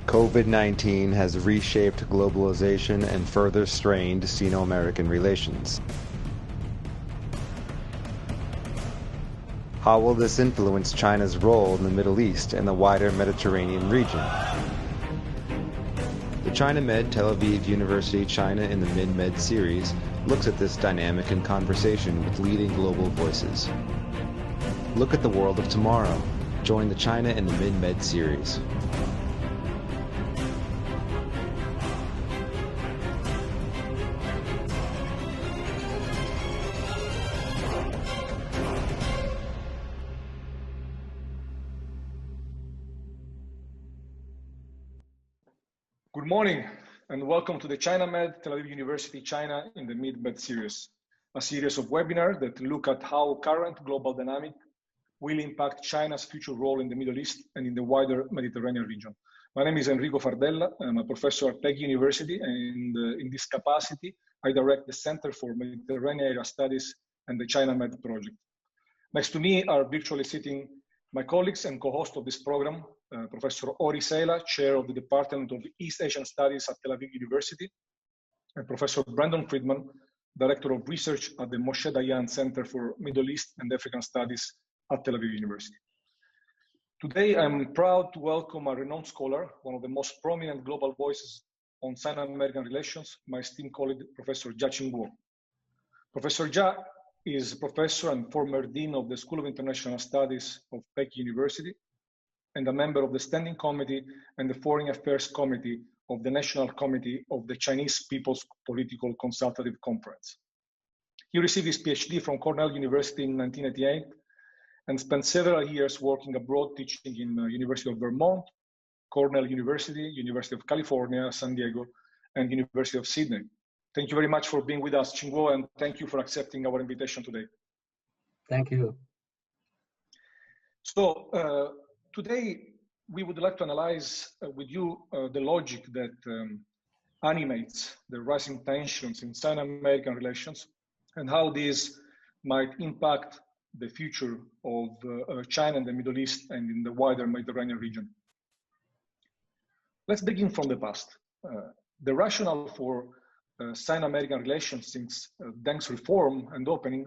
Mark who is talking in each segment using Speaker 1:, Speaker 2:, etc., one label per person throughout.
Speaker 1: COVID-19 has reshaped globalization and further strained Sino-American relations. How will this influence China's role in the Middle East and the wider Mediterranean region? The ChinaMed Tel Aviv University China in the Mid-Med series looks at this dynamic in conversation with leading global voices. Look at the world of tomorrow. Join the China in the Mid-Med series.
Speaker 2: Good morning and welcome to the ChinaMed Tel Aviv University China in the Mid-Med series, a series of webinars that look at how current global dynamic will impact China's future role in the Middle East and in the wider Mediterranean region. My name is Enrico Fardella. I'm a professor at PEG University, and in this capacity, I direct the Center for Mediterranean Area Studies and the ChinaMed project. Next to me are virtually sitting my colleagues and co-host of this program, Professor Ori Sela, Chair of the Department of East Asian Studies at Tel Aviv University, and Professor Brandon Friedman, Director of Research at the Moshe Dayan Center for Middle East and African Studies at Tel Aviv University. Today, I'm proud to welcome a renowned scholar, one of the most prominent global voices on Sino-American relations, my esteemed colleague, Professor Jia Qingguo. Professor Jia is professor and former dean of the School of International Studies of PEG University and a member of the Standing Committee and the Foreign Affairs Committee of the National Committee of the Chinese People's Political Consultative Conference. He received his PhD from Cornell University in 1988 and spent several years working abroad teaching in University of Vermont, Cornell University, University of California, San Diego, and University of Sydney. Thank you very much for being with us, Qingguo, and thank you for accepting our invitation today.
Speaker 3: Thank you.
Speaker 2: So today, we would like to analyze with you the logic that animates the rising tensions in Sino-American relations and how these might impact the future of China and the Middle East and in the wider Mediterranean region. Let's begin from the past. The rationale for Sino-American relations since Deng's reform and opening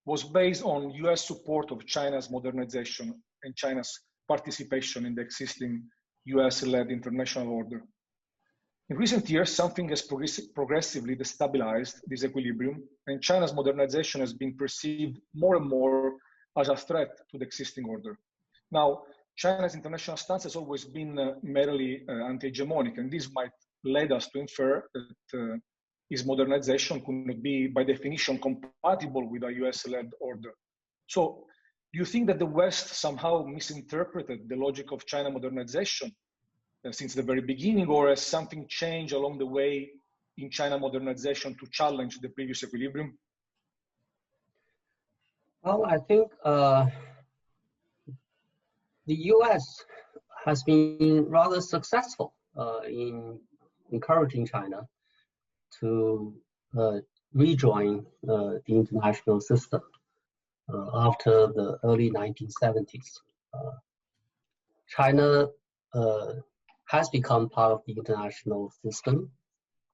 Speaker 2: was based on US support of China's modernization and China's participation in the existing US-led international order. In recent years, something has progressively destabilized this equilibrium, and China's modernization has been perceived more and more as a threat to the existing order. Now, China's international stance has always been merely anti-hegemonic, and this might lead us to infer that its modernization could not be, by definition, compatible with a US-led order. So, do you think that the West somehow misinterpreted the logic of China modernization since the very beginning, or has something changed along the way in China modernization to challenge the previous equilibrium?
Speaker 3: Well, I think the US has been rather successful in encouraging China to rejoin the international system after the early 1970s. China has become part of the international system,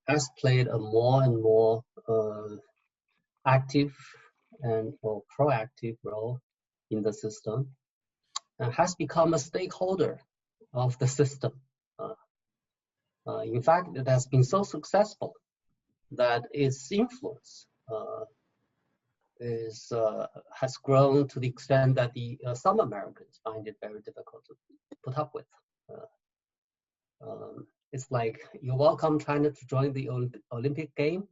Speaker 3: has played a more and more active and or proactive role in the system, and has become a stakeholder of the system. In fact, it has been so successful that its influence has grown to the extent that some Americans find it very difficult to put up with. It's like you welcome China to join the Olympic game,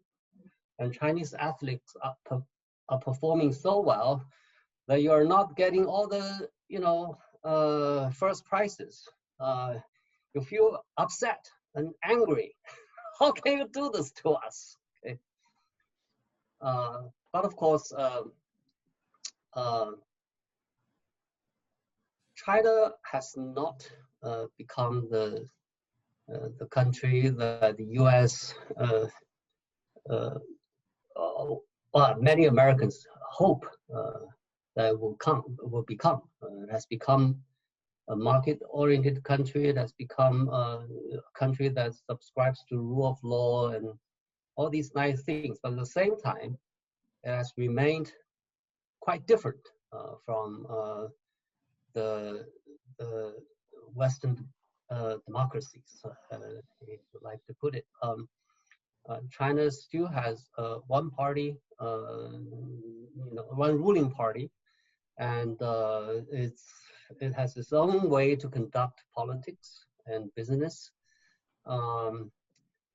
Speaker 3: and Chinese athletes are performing so well that you are not getting all the first prizes. You feel upset and angry. How can you do this to us? Okay. But of course, China has not become the country that the U.S. Many Americans hope that will become. It has become a market-oriented country that's become a country that subscribes to rule of law and all these nice things. But at the same time, it has remained quite different from the Western democracies, if you like to put it. China still has one party, one ruling party, and it has its own way to conduct politics and business.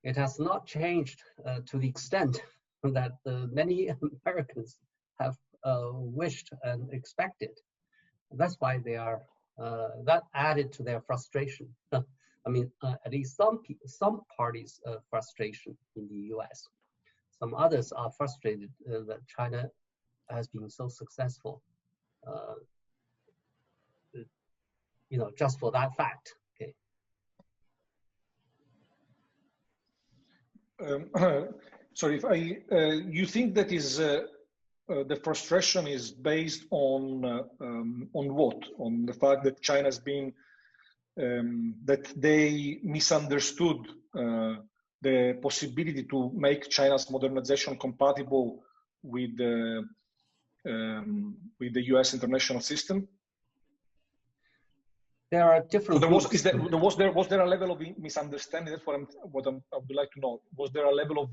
Speaker 3: It has not changed to the extent that many Americans have wished and expected. That's why they are, that added to their frustration. I mean, at least some parties' frustration in the US. Some others are frustrated that China has been so successful, just for that fact. Okay.
Speaker 2: Sorry, if you think that is the frustration is based on what? On the fact that China's been that they misunderstood the possibility to make China's modernization compatible with the U.S. international system.
Speaker 3: There are different.
Speaker 2: So was there a level of misunderstanding? That's what I would like to know. Was there a level of,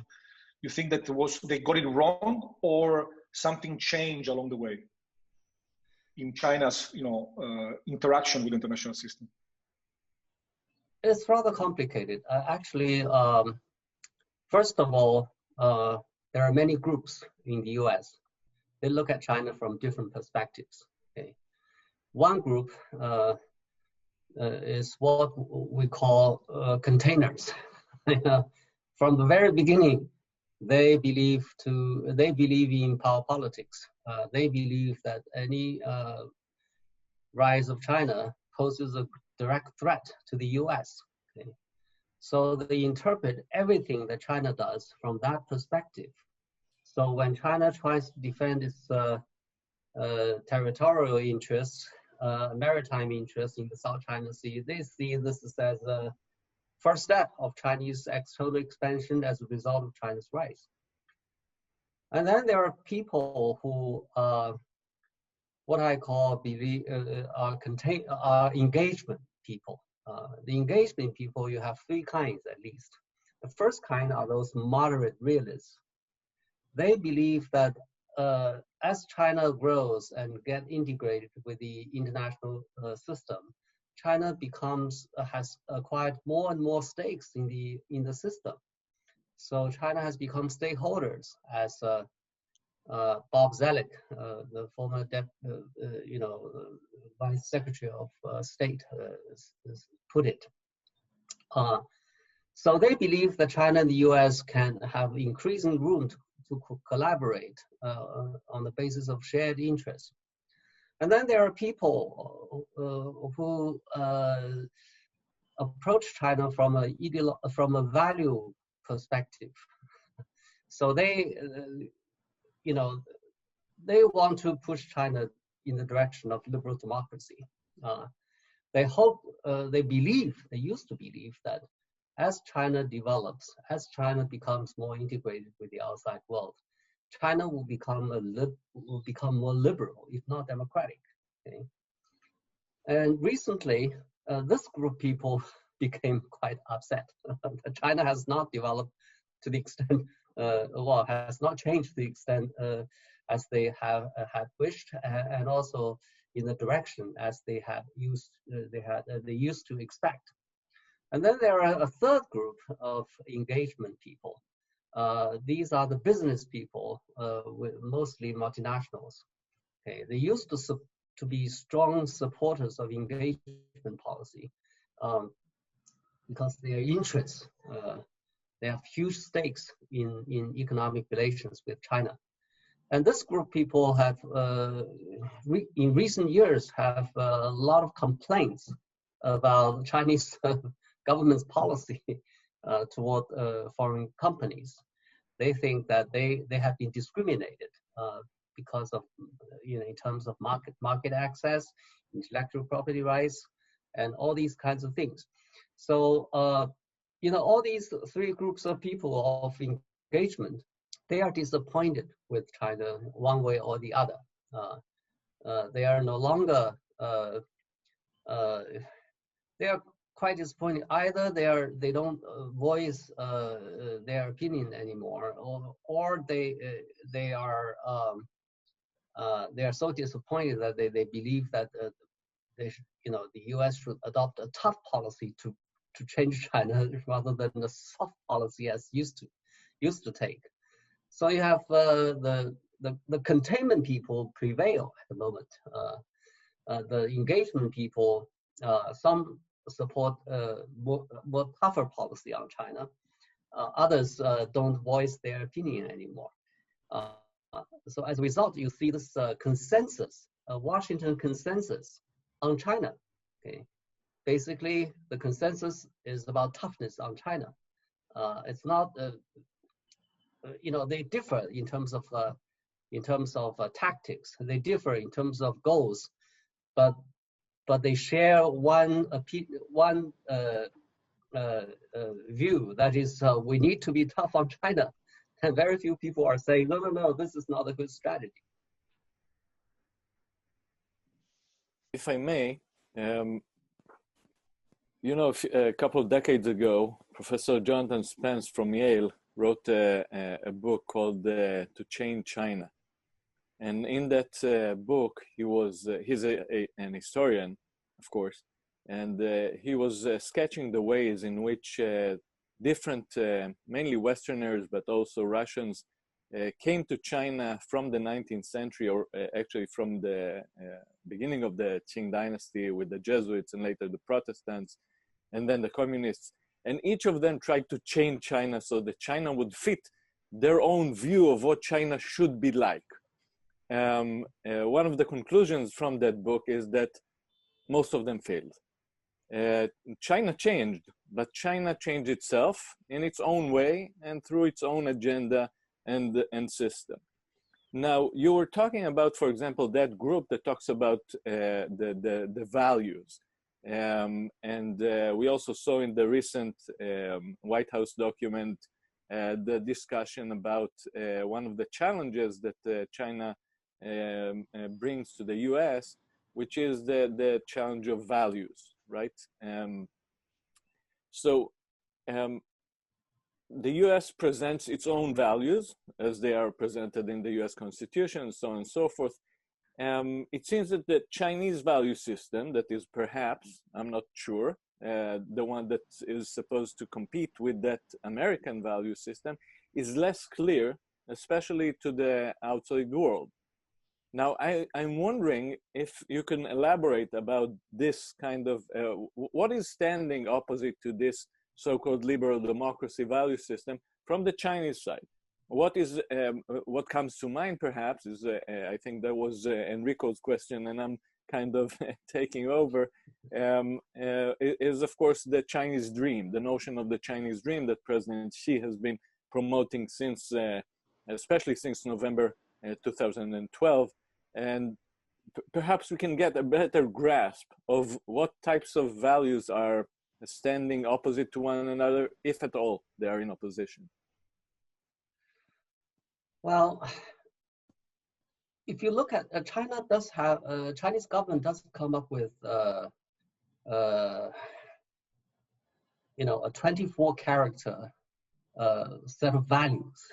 Speaker 2: you think that they got it wrong, or something changed along the way in China's interaction with the international system?
Speaker 3: It's rather complicated. Actually, first of all, there are many groups in the US. They look at China from different perspectives. Okay. One group is what we call containers. From the very beginning, they believe in power politics. They believe that any rise of China poses a direct threat to the US. Okay. So they interpret everything that China does from that perspective. So when China tries to defend its territorial interests, maritime interests in the South China Sea, they see this as a first step of Chinese external expansion as a result of China's rise. And then there are people who, what I call are engagement people. The engagement people, you have three kinds at least. The first kind are those moderate realists. They believe that as China grows and get integrated with the international system, China has acquired more and more stakes in the system. So China has become stakeholders, as Bob Zoellick, the former Vice Secretary of State, put it. So they believe that China and the US can have increasing room to collaborate on the basis of shared interests. And then there are people who approach China from a value perspective. So they want to push China in the direction of liberal democracy. They used to believe that as China develops, as China becomes more integrated with the outside world, China will become more liberal, if not democratic. Okay? And recently, this group of people became quite upset. China has not developed to the extent, has not changed to the extent as they had wished, and also in the direction as they used to expect. And then there are a third group of engagement people. These are the business people, with mostly multinationals. Okay, they used to be strong supporters of engagement policy because their interests, they have huge stakes in economic relations with China. And this group of people have, in recent years, have a lot of complaints about Chinese government's policy toward foreign companies. They think that they have been discriminated because of, in terms of market access, intellectual property rights, and all these kinds of things. So, all these three groups of people of engagement, they are disappointed with China one way or the other. They are no longer, they are quite disappointed. Either they don't voice their opinion anymore, or they are so disappointed that they believe that the U.S. should adopt a tough policy to change China rather than the soft policy as used to take. So you have the containment people prevail at the moment. The engagement people, some support more tougher policy on China. Others don't voice their opinion anymore. So as a result, you see this consensus, Washington consensus on China. Okay, basically the consensus is about toughness on China. It's not, they differ in terms of tactics. They differ in terms of goals, but they share one view, that is, we need to be tough on China. And very few people are saying, no, this is not a good strategy.
Speaker 4: If I may, a couple of decades ago, Professor Jonathan Spence from Yale wrote a book called To Change China. And in that book, he's an historian, of course, and he was sketching the ways in which different, mainly Westerners, but also Russians, came to China from the 19th century, or actually from the beginning of the Qing dynasty with the Jesuits and later the Protestants, and then the communists. And each of them tried to change China so that China would fit their own view of what China should be like. One of the conclusions from that book is that most of them failed. China changed, but China changed itself in its own way and through its own agenda and system. Now, you were talking about, for example, that group that talks about the values. We also saw in the recent White House document the discussion about one of the challenges that China brings to the US, which is the challenge of values, right? The US presents its own values as they are presented in the US Constitution, so on and so forth. It seems that the Chinese value system, that is perhaps, I'm not sure, the one that is supposed to compete with that American value system, is less clear, especially to the outside world. Now, I'm wondering if you can elaborate about this kind of, what is standing opposite to this so-called liberal democracy value system from the Chinese side? What comes to mind perhaps is, I think that was Enrico's question, and I'm kind of taking over, is of course the Chinese dream, the notion of the Chinese dream that President Xi has been promoting since, especially since November 2012. And perhaps we can get a better grasp of what types of values are standing opposite to one another, if at all they are in opposition.
Speaker 3: Well, if you look at China does have, Chinese government does come up with, a 24-character set of values,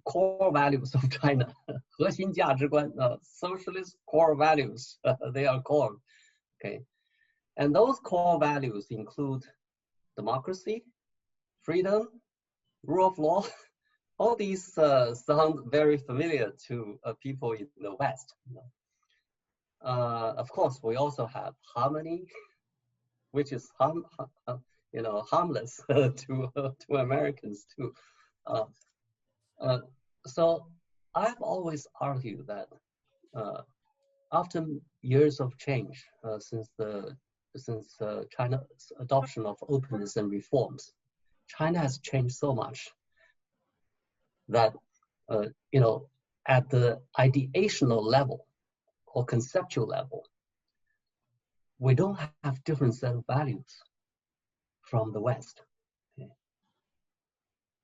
Speaker 3: core values of China, 核心价值观, socialist core values, they are called, okay? And those core values include democracy, freedom, rule of law. All these sound very familiar to people in the West. Of course, we also have harmony, which is harmless to Americans too. So I've always argued that after years of change since China's adoption of openness and reforms, China has changed so much that at the ideational level or conceptual level, we don't have different set of values from the West. Okay.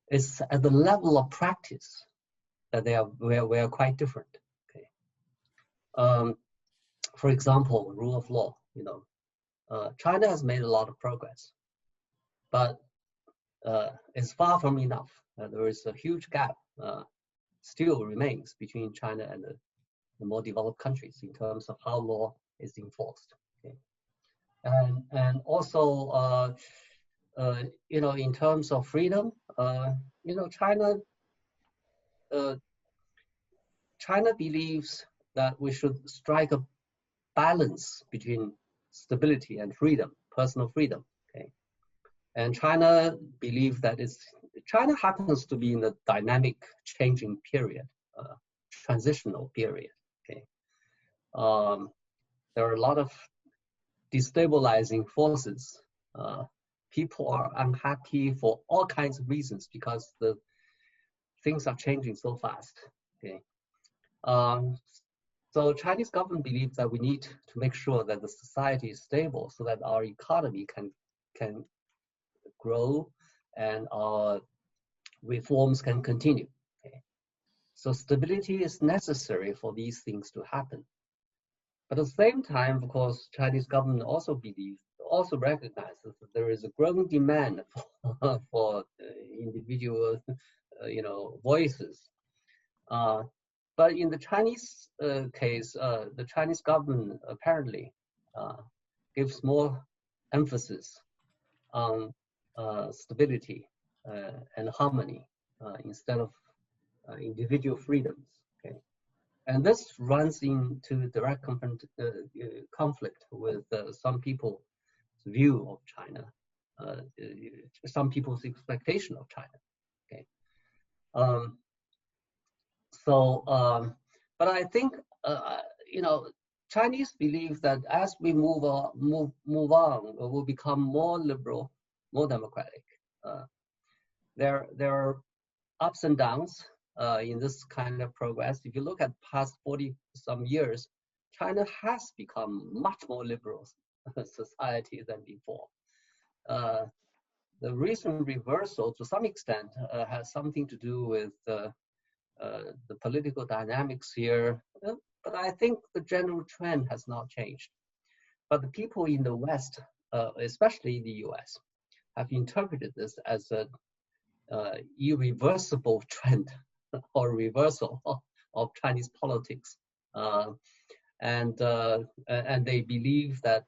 Speaker 3: It's at the level of practice that we are quite different. Okay. For example, rule of law. China has made a lot of progress, but it's far from enough. There is a huge gap still remains between China and the more developed countries in terms of how law is enforced. Okay. And also, in terms of freedom, China believes that we should strike a balance between stability and freedom, personal freedom. Okay, and China believes that China happens to be in a dynamic, changing period, transitional period. Okay, there are a lot of destabilizing forces. People are unhappy for all kinds of reasons because the things are changing so fast. Okay. So Chinese government believes that we need to make sure that the society is stable so that our economy can grow and our reforms can continue. Okay. So stability is necessary for these things to happen. But at the same time, of course, Chinese government also recognizes that there is a growing demand for individual, voices. But in the Chinese case, the Chinese government apparently gives more emphasis on stability and harmony instead of individual freedoms. Okay, and this runs into direct conflict with some people's view of China, some people's expectation of China. Okay. But I think Chinese believe that as we move on, we'll become more liberal, more democratic. There are ups and downs in this kind of progress. If you look at past 40-some years, China has become much more liberal society than before. The recent reversal, to some extent, has something to do with the political dynamics here, but I think the general trend has not changed. But the people in the West, especially the US, have interpreted this as an irreversible trend or reversal of Chinese politics. And they believe that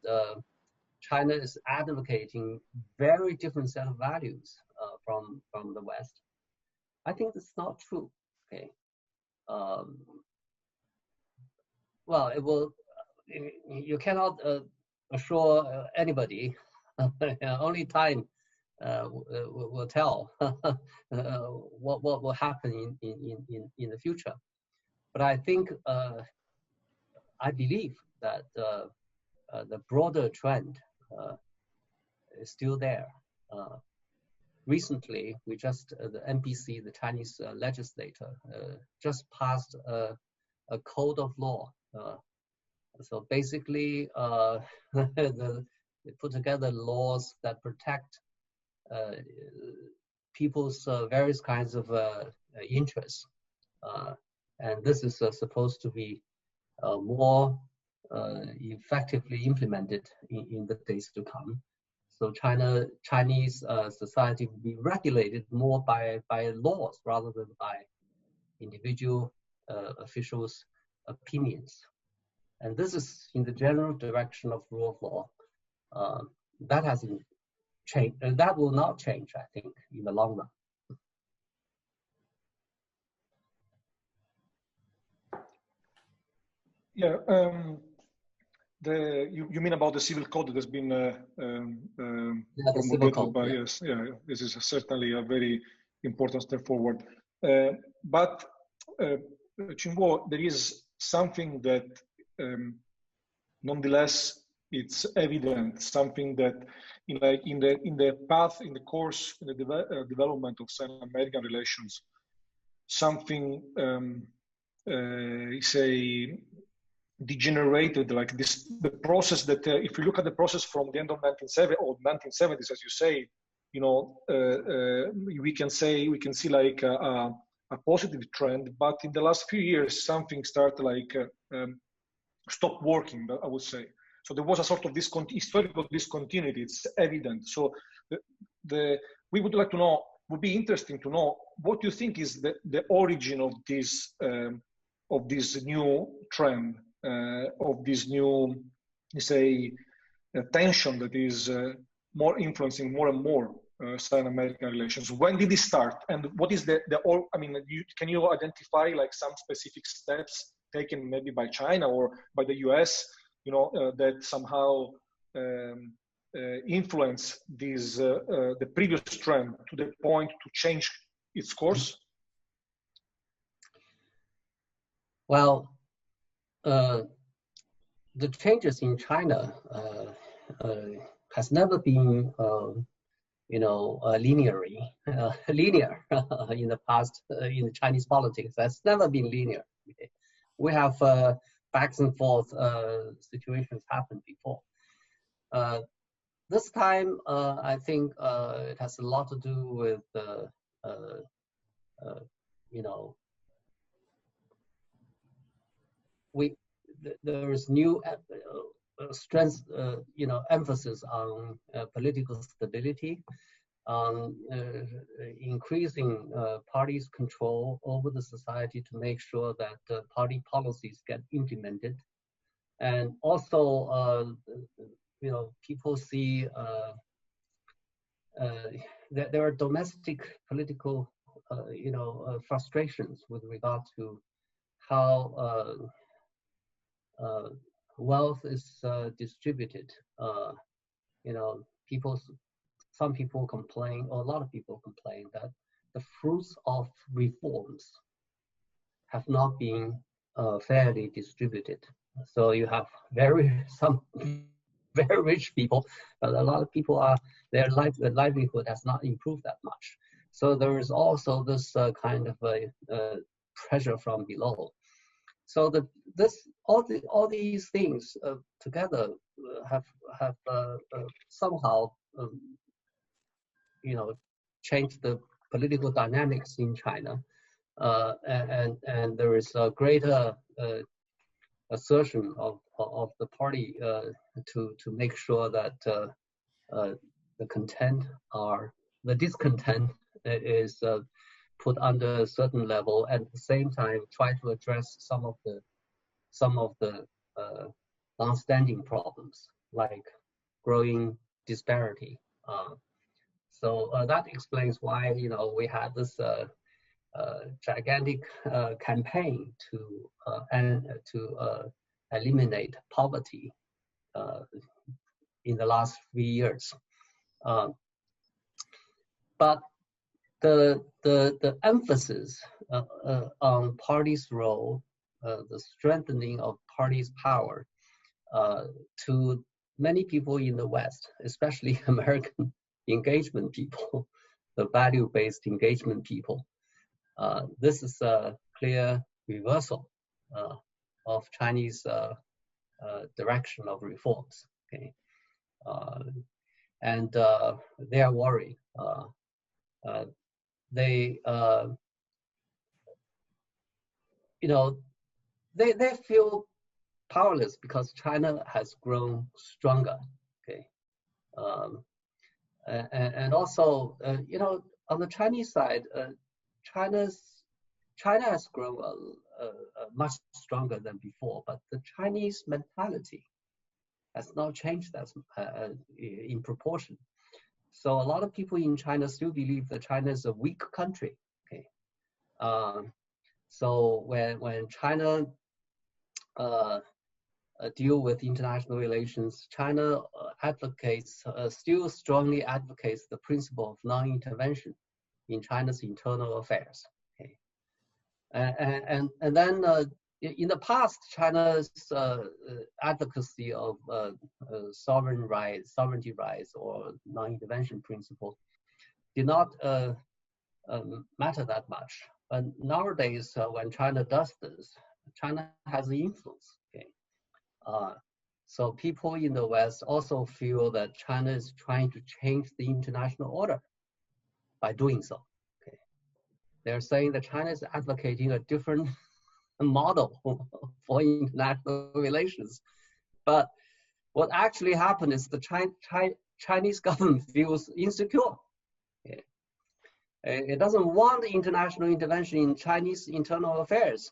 Speaker 3: China is advocating very different set of values from the West. I think that's not true. Okay. Well, it will. You cannot assure anybody. Only time will tell what will happen in the future. But I think I believe that the broader trend is still there. Recently, we just, the NPC, the Chinese legislator, just passed a code of law. So basically, they put together laws that protect people's various kinds of interests. And this is supposed to be more effectively implemented in the days to come. So Chinese society will be regulated more by laws rather than by individual officials' opinions. And this is in the general direction of rule of law. That hasn't changed, and that will not change, I think, in the long run.
Speaker 2: Yeah, you mean about the civil code that has been promulgated by, yeah. Yes, yeah, this is certainly a very important step forward. But Qingguo, there is something that nonetheless it's evident, something that in the path, in the course, in the development of Sino-American relations, something degenerated, like this, the process that, if you look at the process from the end of 1970s, as you say, you know, we can see like a positive trend, but in the last few years, something started like stopped working, I would say. So there was a sort of historical discontinuity, it's evident. So we would like to know, would be interesting to know what you think is the origin of this new trend, of this new, say, tension that is more influencing more and more Sino-American relations. When did it start, and what is I mean, can you identify like some specific steps taken maybe by China or by the US, you know, that somehow influence the previous trend to the point to change its course?
Speaker 3: Well, the changes in China has never been, you know, linear in the past in Chinese politics. That's never been linear. Okay? We have backs and forth situations happened before. This time, I think it has a lot to do with, you know, there is new strength, you know, emphasis on political stability, on increasing parties' control over the society to make sure that party policies get implemented, and also, you know, people see that there are domestic political, you know, frustrations with regard to how wealth is distributed. You know, some people complain, or a lot of people complain, that the fruits of reforms have not been fairly distributed. So you have some very rich people, but a lot of people their livelihood has not improved that much. So there is also this kind of pressure from below. So all these things together have somehow you know, changed the political dynamics in China, and there is a greater assertion of the party to make sure that the discontent is put under a certain level, and at the same time try to address some of the long-standing problems like growing disparity. So that explains why, you know, we had this gigantic campaign to eliminate poverty in the last few years. But the emphasis on parties' role, the strengthening of parties' power, to many people in the West, especially American engagement people, the value-based engagement people, this is a clear reversal of Chinese direction of reforms. Okay, and they are worried. They, you know, they feel powerless because China has grown stronger. Okay, and also, you know, on the Chinese side, China has grown much stronger than before, but the Chinese mentality has not changed as in proportion. So a lot of people in China still believe that China is a weak country. Okay, so when China deal with international relations, China still strongly advocates the principle of non-intervention in China's internal affairs. Okay, and then in the past, China's advocacy of sovereignty rights, or non-intervention principle did not matter that much. But nowadays, when China does this, China has the influence. Okay, So people in the West also feel that China is trying to change the international order by doing so. Okay. They're saying that China is advocating a different model for international relations. But what actually happened is the Chinese government feels insecure. Okay. It doesn't want international intervention in Chinese internal affairs.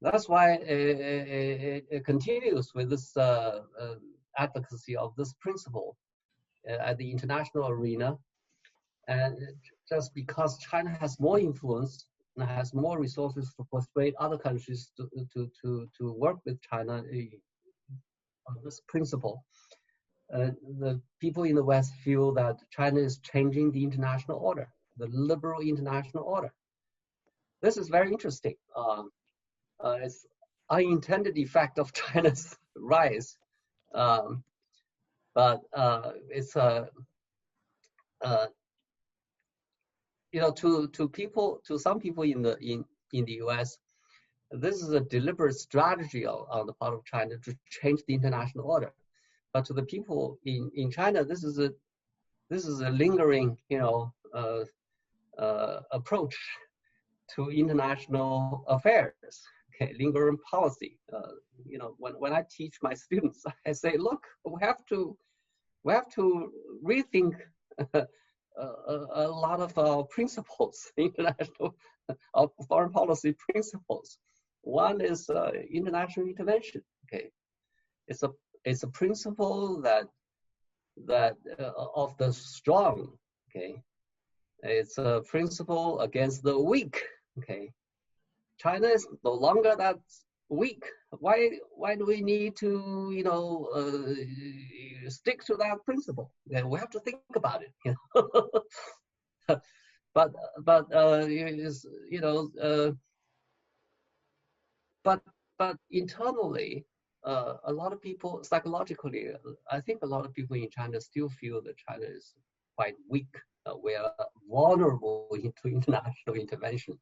Speaker 3: That's why it continues with this advocacy of this principle at the international arena. And just because China has more influence and has more resources to persuade other countries to work with China on this principle, the people in the West feel that China is changing the international order, the liberal international order. This is very interesting. It's unintended effect of China's rise, but it's to some people in the U.S., this is a deliberate strategy on the part of China to change the international order. But to the people in China, this is a lingering, approach to international affairs. Okay, lingering policy. When I teach my students, I say, look, we have to rethink a lot of our principles, international foreign policy principles. One is international intervention. Okay, it's a principle that of the strong. Okay, it's a principle against the weak. Okay, China is no longer that weak. Why do we need to stick to that principle? Yeah, we have to think about it. But internally, a lot of people psychologically, I think a lot of people in China still feel that China is quite weak. We are vulnerable to international intervention.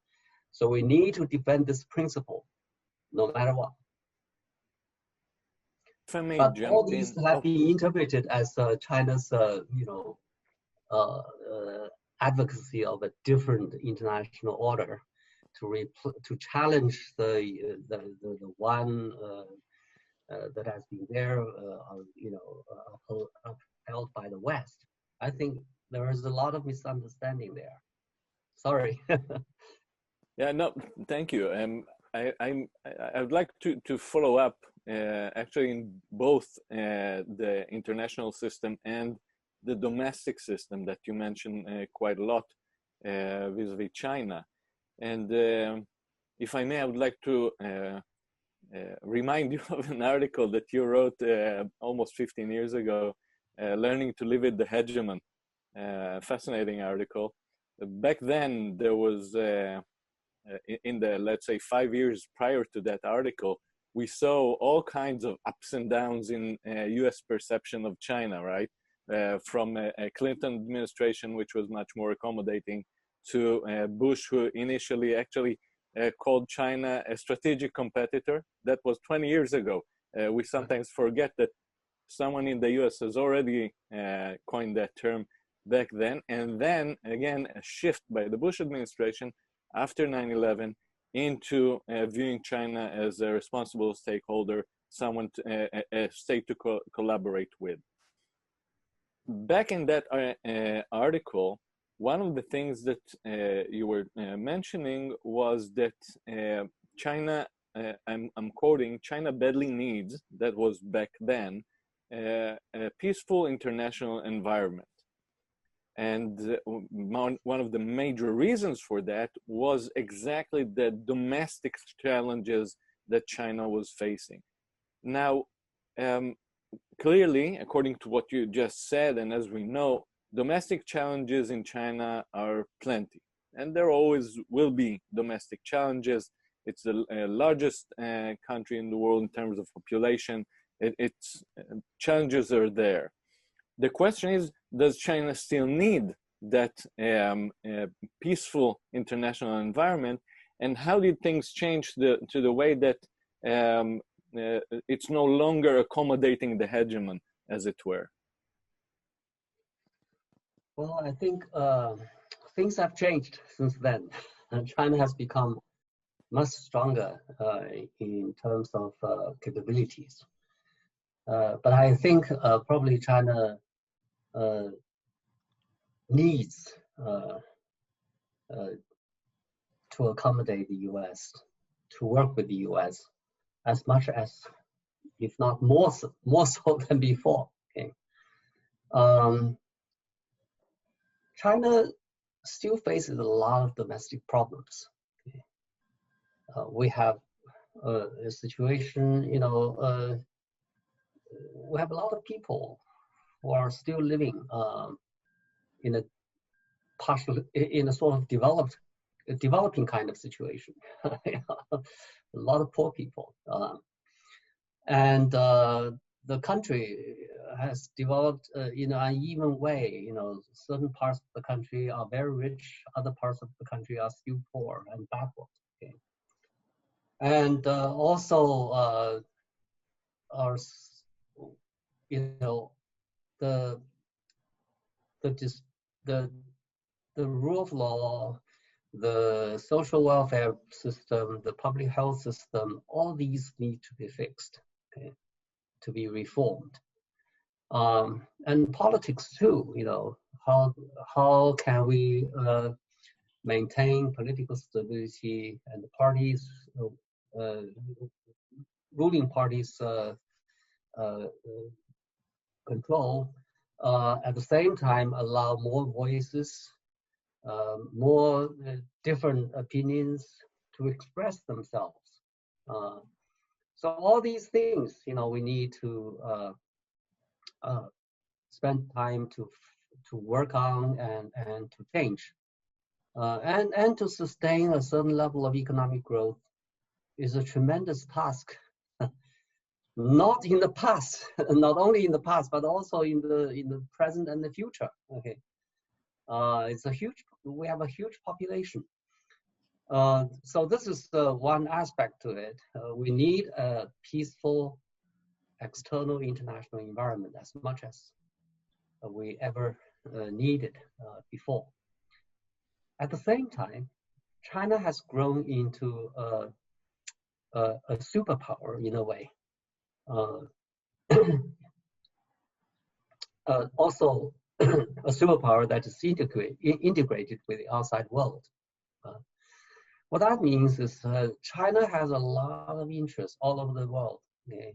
Speaker 3: So we need to defend this principle, no matter what. But all these have been interpreted as China's, advocacy of a different international order to challenge the one that has been there, upheld by the West. I think there is a lot of misunderstanding there. Sorry.
Speaker 4: Yeah, no, thank you. I would like to follow up actually in both the international system and the domestic system that you mentioned quite a lot vis-a-vis China. And if I may, I would like to remind you of an article that you wrote almost 15 years ago, Learning to Live with the Hegemon. Fascinating article. Back then, there was, in the, let's say, 5 years prior to that article, we saw all kinds of ups and downs in US perception of China, right? From a Clinton administration, which was much more accommodating, to Bush, who initially actually called China a strategic competitor. That was 20 years ago. We sometimes forget that someone in the US has already coined that term back then. And then again, a shift by the Bush administration after 9/11 into viewing China as a responsible stakeholder, someone, a state to collaborate with. Back in that article, one of the things that you were mentioning was that China, I'm quoting, China badly needs, that was back then, a peaceful international environment. And one of the major reasons for that was exactly the domestic challenges that China was facing. Now, clearly, according to what you just said, and as we know, domestic challenges in China are plenty, and there always will be domestic challenges. It's the largest country in the world in terms of population. Its challenges are there. The question is, does China still need that peaceful international environment? And how did things change to the way that it's no longer accommodating the hegemon, as it were?
Speaker 3: Well, I think things have changed since then. China has become much stronger in terms of capabilities. But I think probably China needs to accommodate the US, to work with the US as much as, if not more so than before. Okay. China still faces a lot of domestic problems. Okay. We have a situation, we have a lot of people who are still living in a sort of developing kind of situation. A lot of poor people, and the country has developed in an uneven way. Certain parts of the country are very rich, other parts of the country are still poor and backward. Okay. And also, the rule of law, the social welfare system, the public health system, all these need to be fixed, okay, to be reformed. And politics too, how can we maintain political stability and the parties, ruling parties control, at the same time allow more voices, more different opinions to express themselves. So all these things, we need to spend time to work on and to change. And to sustain a certain level of economic growth is a tremendous task. Not in the past, not only in the past, but also in the present and the future. Okay, we have a huge population. So this is one aspect to it. We need a peaceful external international environment as much as we ever needed before. At the same time, China has grown into a superpower in a way. Also, a superpower that is integrated with the outside world. What that means is China has a lot of interest all over the world. Okay?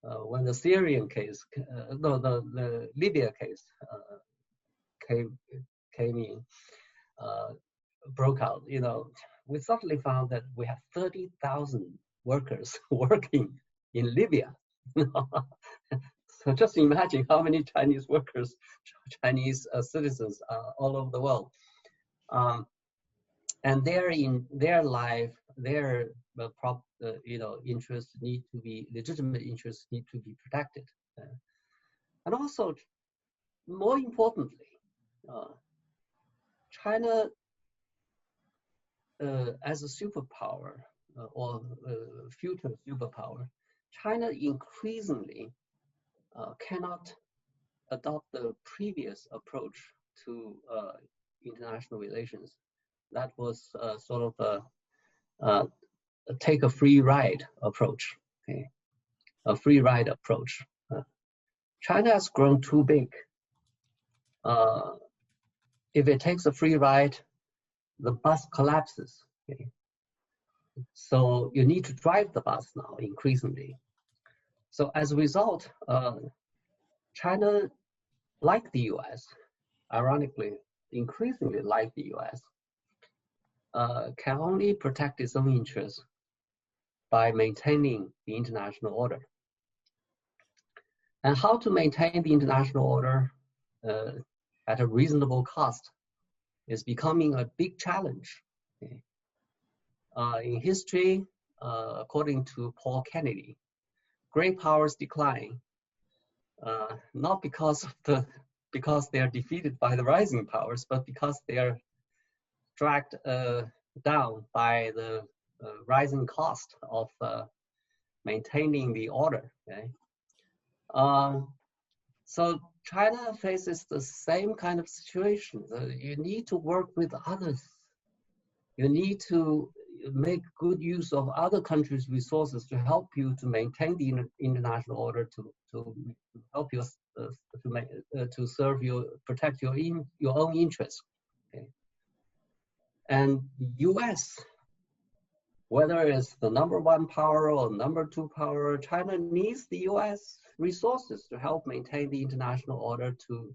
Speaker 3: When the Syrian case, the Libya case came in, broke out, we suddenly found that we have 30,000 workers working in Libya. So just imagine how many Chinese workers, Chinese citizens all over the world. And their life, their interests need to be, legitimate interests need to be protected. And also, more importantly, China as a superpower or future superpower, China increasingly cannot adopt the previous approach to international relations. That was sort of a take a free ride approach. Okay, a free ride approach. China has grown too big. If it takes a free ride, the bus collapses. Okay? So you need to drive the bus now increasingly. So as a result, China, like the US, ironically, increasingly like the US, can only protect its own interests by maintaining the international order. And how to maintain the international order at a reasonable cost is becoming a big challenge. Okay? In history, according to Paul Kennedy, great powers decline, not because they are defeated by the rising powers, but because they are dragged down by the rising cost of maintaining the order. Okay? So China faces the same kind of situation. You need to work with others. You need to make good use of other countries' resources to help you to maintain the international order, to help you to serve protect your own interests. Okay? And the U.S., whether it's the #1 power or #2 power, China needs the U.S. resources to help maintain the international order to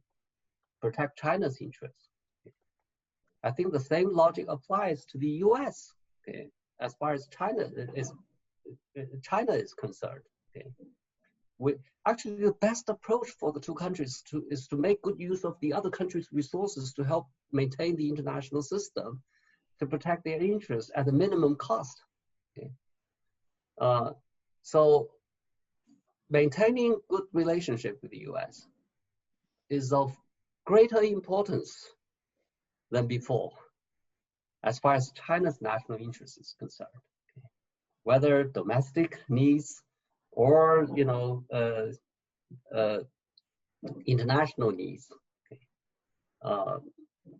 Speaker 3: protect China's interests. I think the same logic applies to the U.S. Okay, as far as China is concerned. Okay, actually the best approach for the two countries is to make good use of the other countries' resources to help maintain the international system, to protect their interests at the minimum cost. Okay, so maintaining good relationship with the U.S. is of greater importance than before, as far as China's national interest is concerned. Okay? Whether domestic needs or international needs, okay?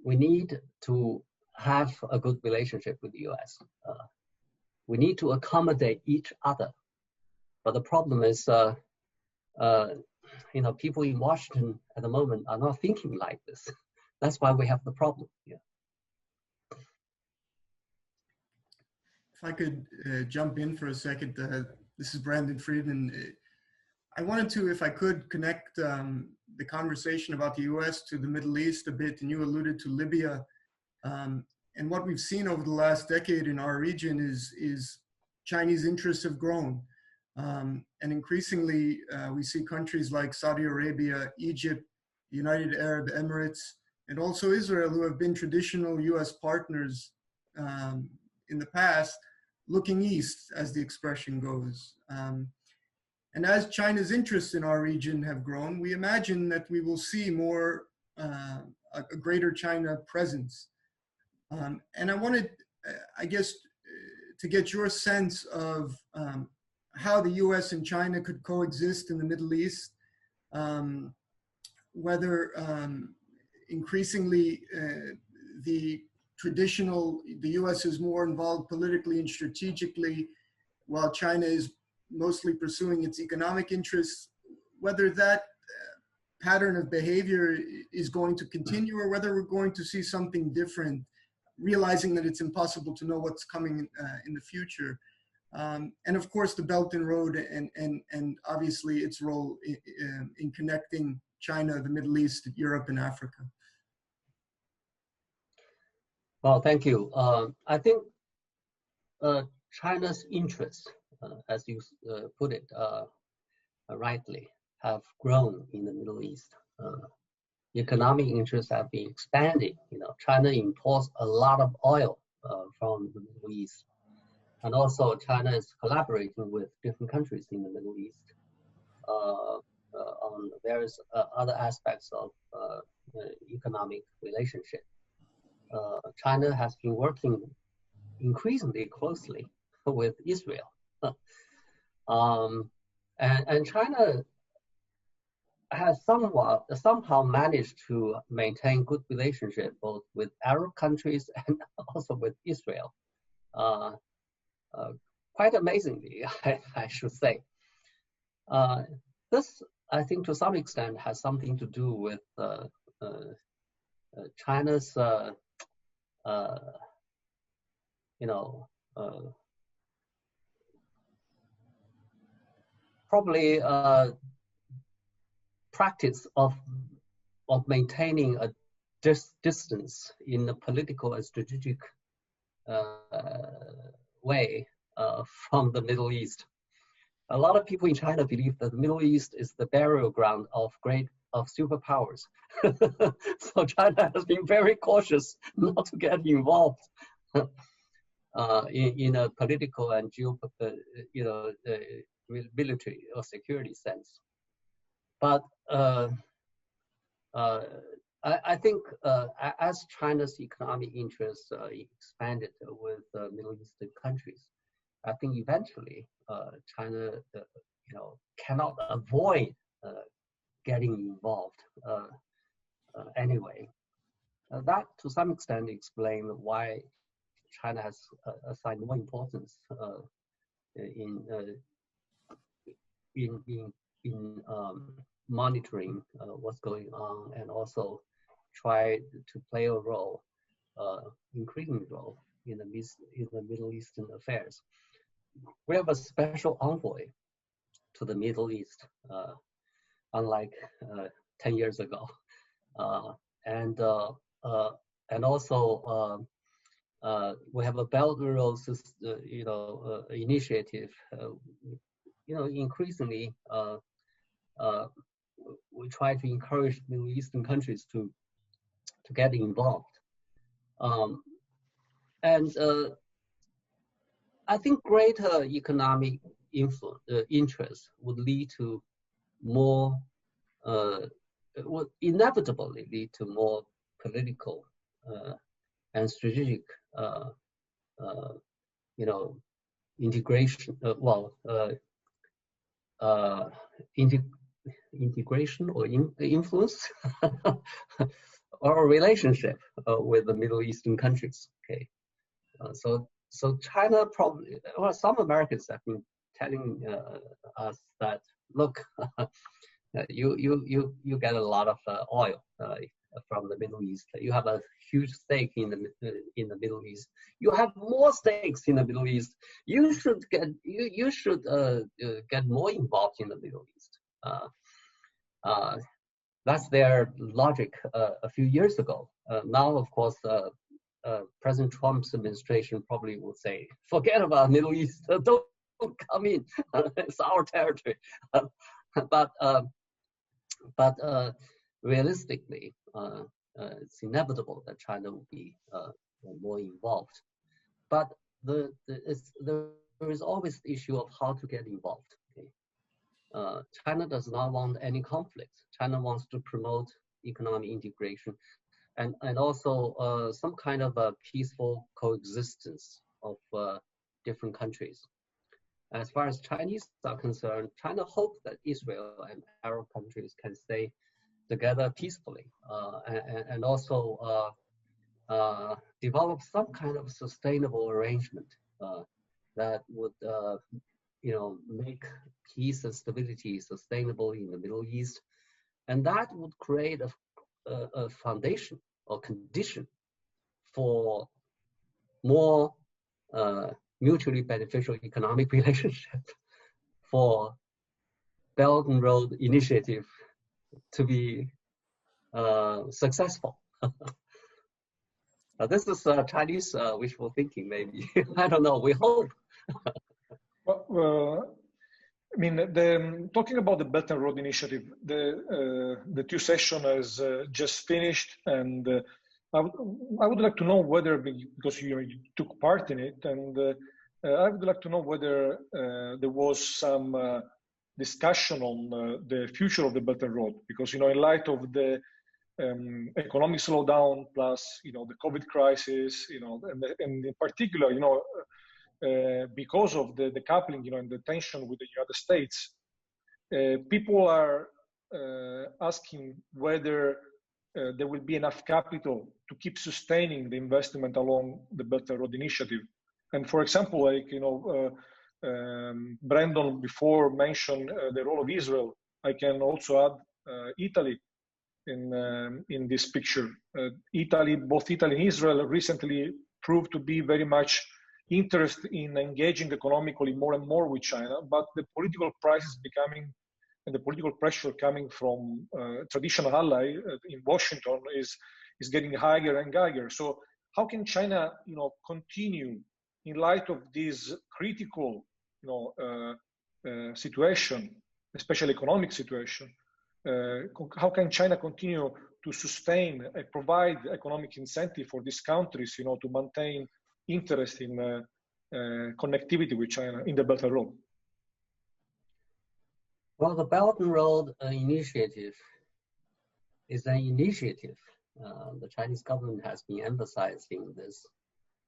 Speaker 3: We need to have a good relationship with the U.S. We need to accommodate each other, but the problem is, people in Washington at the moment are not thinking like this. That's why we have the problem. Yeah.
Speaker 5: If I could jump in for a second, this is Brandon Friedman. I wanted to, if I could, connect the conversation about the U.S. to the Middle East a bit, and you alluded to Libya. And what we've seen over the last decade in our region is Chinese interests have grown. And increasingly, we see countries like Saudi Arabia, Egypt, the United Arab Emirates, and also Israel, who have been traditional U.S. partners in the past, looking east, as the expression goes. And as China's interests in our region have grown, we imagine that we will see more, a greater China presence. And I wanted, I guess, to get your sense of how the US and China could coexist in the Middle East, whether increasingly the US is more involved politically and strategically, while China is mostly pursuing its economic interests, whether that pattern of behavior is going to continue, or whether we're going to see something different, realizing that it's impossible to know what's coming in the future. And of course, the Belt and Road and obviously its role in connecting China, the Middle East, Europe, and Africa.
Speaker 3: Well, thank you. I think China's interests, as you put it rightly, have grown in the Middle East. Economic interests have been expanding. China imports a lot of oil from the Middle East. And also China is collaborating with different countries in the Middle East on various other aspects of economic relationship. China has been working increasingly closely with Israel. And China has somehow managed to maintain good relationship both with Arab countries and also with Israel. Quite amazingly, I should say. This, I think, to some extent, has something to do with China's, probably practice of maintaining a distance in a political and strategic way from the Middle East. A lot of people in China believe that the Middle East is the burial ground of superpowers. So China has been very cautious not to get involved in a political and military or security sense. But I think as China's economic interests expanded with Middle Eastern countries, I think eventually China, cannot avoid getting involved anyway. That to some extent explains why China has assigned more importance in monitoring what's going on, and also try to play a role, increasing role in the Middle Eastern affairs. We have a special envoy to the Middle East, unlike 10 years ago, and also we have a Belt and Road, initiative. Increasingly, we try to encourage Middle Eastern countries to get involved, and I think greater economic interest would lead to more, would inevitably lead to more political and strategic, integration. Integration or influence or a relationship with the Middle Eastern countries. Okay, so China probably, well, some Americans have been telling us that, look, you get a lot of oil from the Middle East. You have a huge stake in the Middle East. You have more stakes in the Middle East. You should get more involved in the Middle East. That's their logic a few years ago. Now, of course, President Trump's administration probably will say, forget about Middle East, don't come in, it's our territory. But realistically, it's inevitable that China will be more involved. But there is always the issue of how to get involved. Okay? China does not want any conflict. China wants to promote economic integration and also some kind of a peaceful coexistence of different countries. As far as Chinese are concerned, China hopes that Israel and Arab countries can stay together peacefully and also develop some kind of sustainable arrangement that would make peace and stability sustainable in the Middle East. And that would create a foundation or condition for more mutually beneficial economic relationship, for Belt and Road Initiative to be successful. This is Chinese wishful thinking, maybe. I don't know, we hope.
Speaker 2: Well, I mean, talking about the Belt and Road Initiative, the two session has just finished, and I would like to know whether, because you took part in it, and I would like to know whether there was some discussion on the future of the Belt and Road, because in light of the economic slowdown plus the COVID crisis, and in particular, because of the decoupling, and the tension with the United States, people are asking whether there will be enough capital to keep sustaining the investment along the Belt and Road Initiative. And for example, like, Brandon before mentioned the role of Israel. I can also add Italy in this picture. Both Italy and Israel recently proved to be very much interested in engaging economically more and more with China, but the political crisis becoming and the political pressure coming from traditional ally in Washington is getting higher and higher. So how can China, continue in light of this critical, situation, especially economic situation? How can China continue to sustain and provide economic incentive for these countries, to maintain interest in connectivity with China in the Belt and Road?
Speaker 3: Well, the Belt and Road Initiative is an initiative. The Chinese government has been emphasizing this.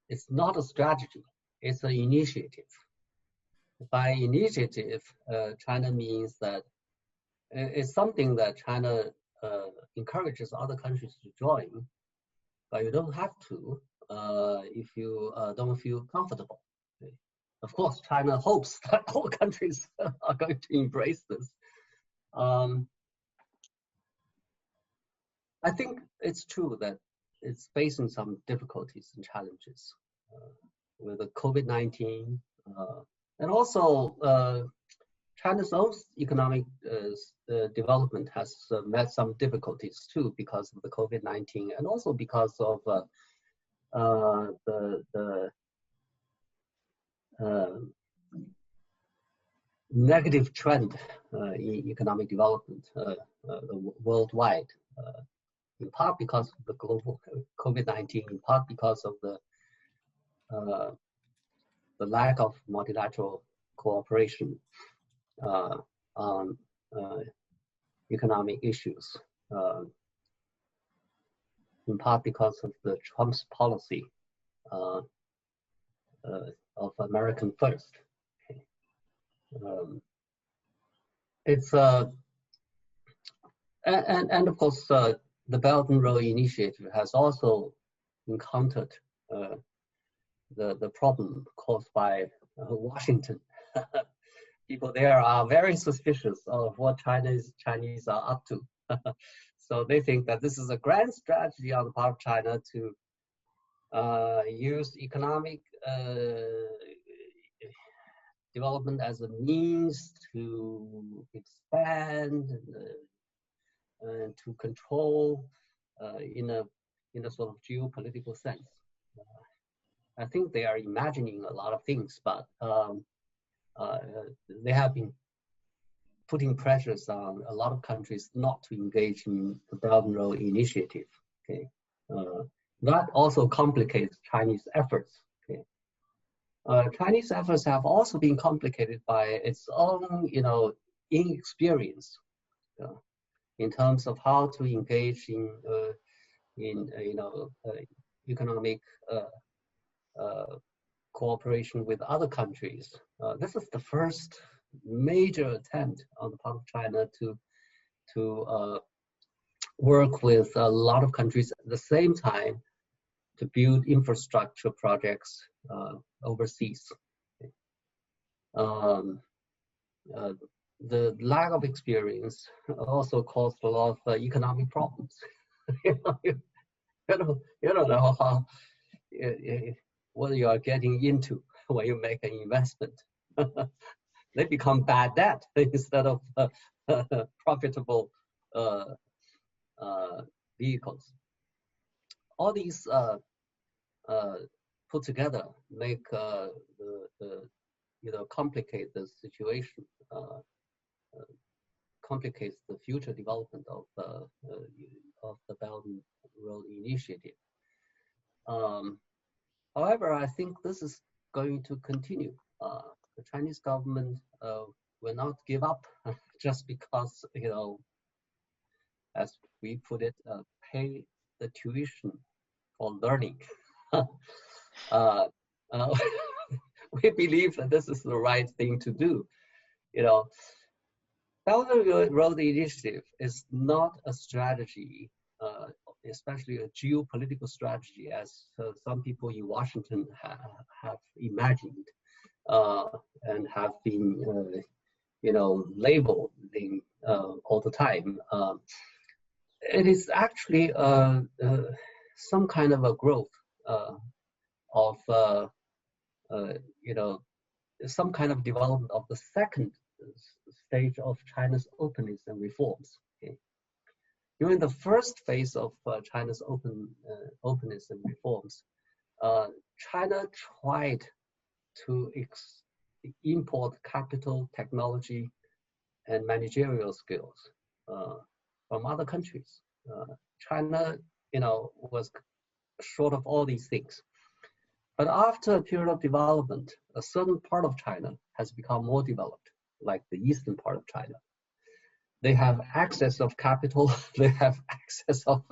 Speaker 3: It's not a strategy, it's an initiative. by initiative, China means that it's something that China encourages other countries to join, but you don't have to if you don't feel comfortable. Okay. Of course, China hopes that all countries are going to embrace this. I think it's true that it's facing some difficulties and challenges with the COVID-19, and also China's own economic development has met some difficulties too because of the COVID-19, and also because of the negative trend in economic development worldwide. In part because of the global COVID-19, in part because of the lack of multilateral cooperation on economic issues, in part because of the Trump's policy of American first. Okay. It's and of course the Belt and Road Initiative has also encountered the problem caused by Washington. People there are very suspicious of what Chinese are up to. So they think that this is a grand strategy on the part of China to use economic development as a means to expand and to control in a sort of geopolitical sense. I think they are imagining a lot of things, but they have been putting pressures on a lot of countries not to engage in the Belt and Road Initiative. Okay, that also complicates Chinese efforts. Okay, Chinese efforts have also been complicated by its own, inexperience in terms of how to engage in economic cooperation with other countries. This is the first major attempt on the part of China to work with a lot of countries at the same time to build infrastructure projects overseas. The lack of experience also caused a lot of economic problems. You don't know how what you are getting into when you make an investment. They become bad debt instead of profitable vehicles. All these put together make complicate the situation, complicates the future development of the Belt and Road Initiative. However, I think this is going to continue. The Chinese government will not give up just because, as we put it, pay the tuition for learning. We believe that this is the right thing to do. Belt and Road Initiative is not a strategy, especially a geopolitical strategy, as some people in Washington have imagined and have been, labeling all the time. It is actually some kind of a growth of, some kind of development of the second stage of China's openness and reforms. Okay. During the first phase of China's openness and reforms, China tried to import capital, technology, and managerial skills from other countries. China, was short of all these things. But after a period of development, a certain part of China has become more developed, like the eastern part of China. They have access of capital, they have access of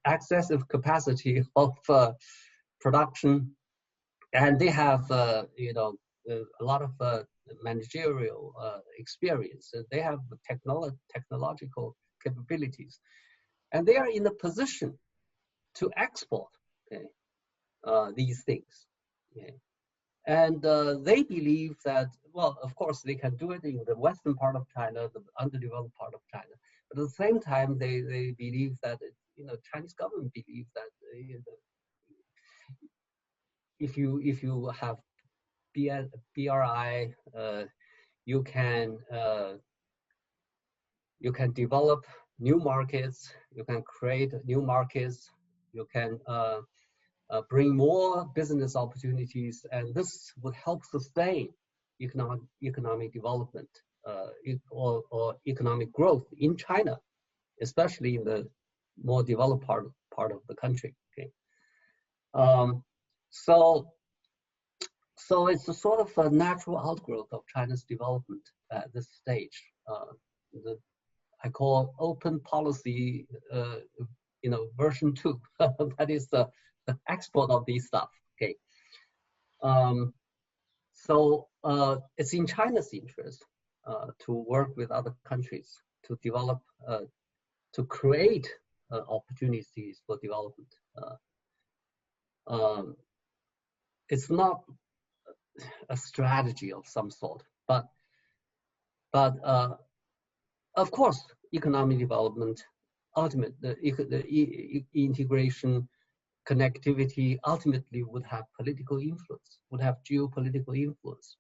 Speaker 3: excessive capacity of production, and they have, a lot of managerial experience. They have technological capabilities, and they are in a position to export, okay, these things. Okay. And they believe that, well, of course, they can do it in the western part of China, the underdeveloped part of China. But at the same time, they believe that, Chinese government believes that if you have BRI, you can develop new markets, you can create new markets, you can bring more business opportunities, and this would help sustain economic development or economic growth in China, especially in the more developed part of the country. Okay, so it's a sort of a natural outgrowth of China's development at this stage. I call open policy, version 2. That is the export of these stuff. Okay. So it's in China's interest to work with other countries to develop, to create opportunities for development. It's not a strategy of some sort, but of course, economic development, the integration, connectivity ultimately would have political influence, would have geopolitical influence.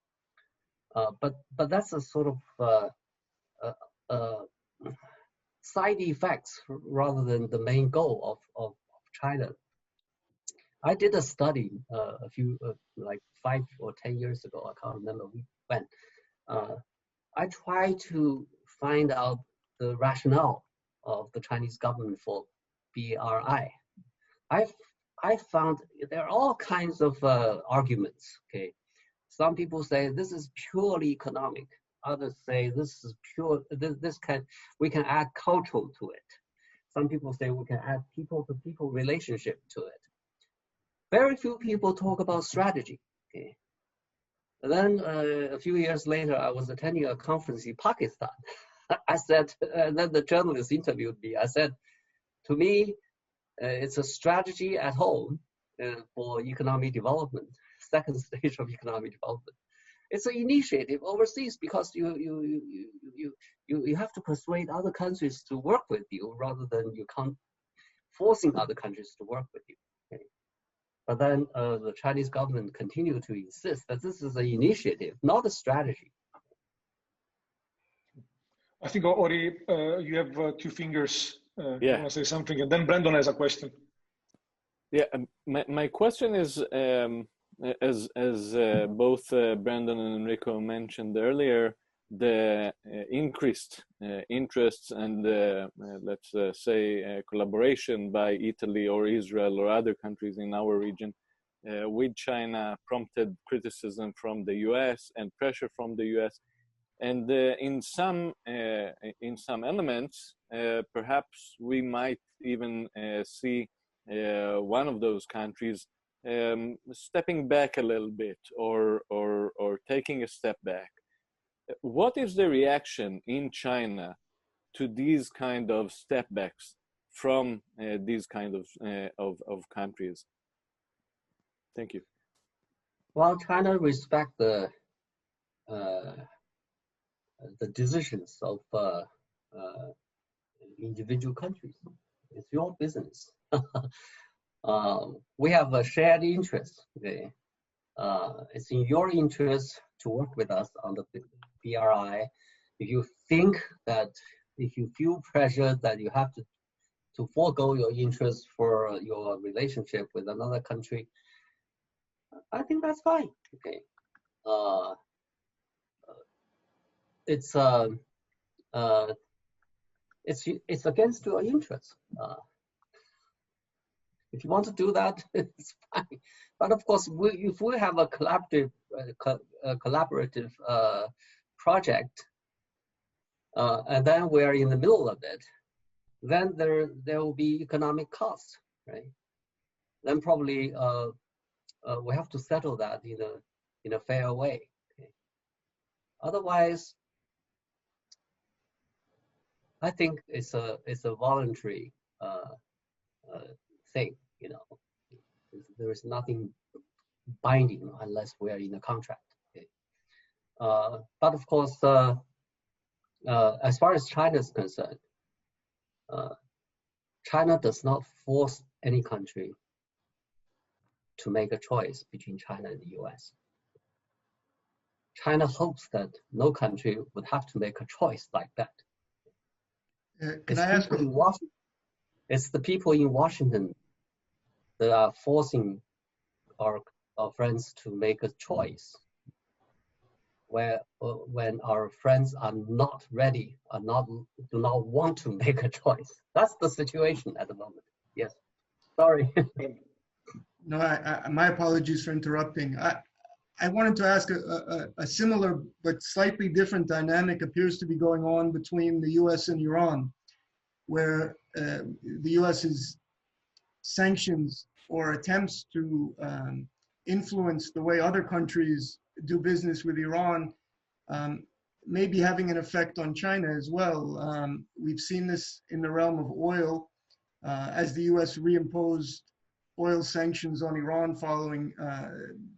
Speaker 3: But that's a sort of side effects rather than the main goal of China. I did a study a few, like 5 or 10 years ago, I can't remember when. I tried to find out the rationale of the Chinese government for BRI. I found there are all kinds of arguments. Okay, some people say this is purely economic. Others say this is pure. We can add culture to it. Some people say we can add people-to-people relationship to it. Very few people talk about strategy. Okay, and then a few years later, I was attending a conference in Pakistan. I said, and then the journalist interviewed me. I said, to me, it's a strategy at home for economic development, second stage of economic development. It's an initiative overseas because you have to persuade other countries to work with you rather than you can't forcing other countries to work with you. Okay? But then the Chinese government continued to insist that this is an initiative, not a strategy.
Speaker 2: I think, Ori, you have 2 fingers.
Speaker 4: Yeah.
Speaker 2: You want to say something? And then Brandon has a question.
Speaker 4: Yeah, my question is, as both Brandon and Enrico mentioned earlier, the increased interests and let's say collaboration by Italy or Israel or other countries in our region with China prompted criticism from the US and pressure from the US. And in some elements, perhaps we might even see one of those countries stepping back a little bit or taking a step back. What is the reaction in China to these kind of step backs from these kind of countries? Thank you.
Speaker 3: Well, China respects the decisions of individual countries. It's your business. We have a shared interest. Okay? It's in your interest to work with us on the BRI. If you feel pressure that you have to forego your interest for your relationship with another country, I think that's fine. Okay. It's against your interest. If you want to do that, it's fine. But of course, if we have a collaborative project, and then we're in the middle of it, then there will be economic costs, right? Then probably we have to settle that in a fair way. Otherwise, I think it's a voluntary thing. You know, there is nothing binding unless we are in a contract. Okay? But of course, as far as China is concerned, China does not force any country to make a choice between China and the US. China hopes that no country would have to make a choice like that.
Speaker 5: Can I ask?
Speaker 3: It's the people in Washington that are forcing our friends to make a choice when our friends are not ready, do not want to make a choice. That's the situation at the moment. Yes. Sorry.
Speaker 5: No, my apologies for interrupting. I wanted to ask a similar but slightly different dynamic appears to be going on between the US and Iran, where the US's sanctions or attempts to influence the way other countries do business with Iran may be having an effect on China as well. We've seen this in the realm of oil as the US reimposed oil sanctions on Iran following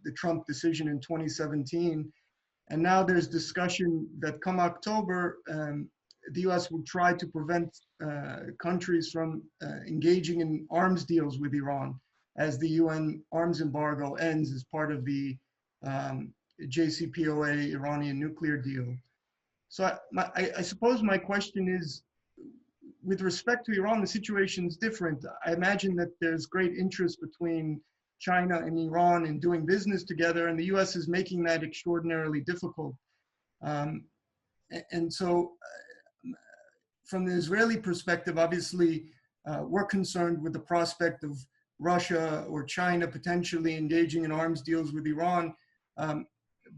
Speaker 5: the Trump decision in 2017. And now there's discussion that come October, the US will try to prevent countries from engaging in arms deals with Iran as the UN arms embargo ends as part of the JCPOA Iranian nuclear deal. So I suppose my question is, with respect to Iran, the situation is different. I imagine that there's great interest between China and Iran in doing business together, and the US is making that extraordinarily difficult. And so from the Israeli perspective, obviously, we're concerned with the prospect of Russia or China potentially engaging in arms deals with Iran.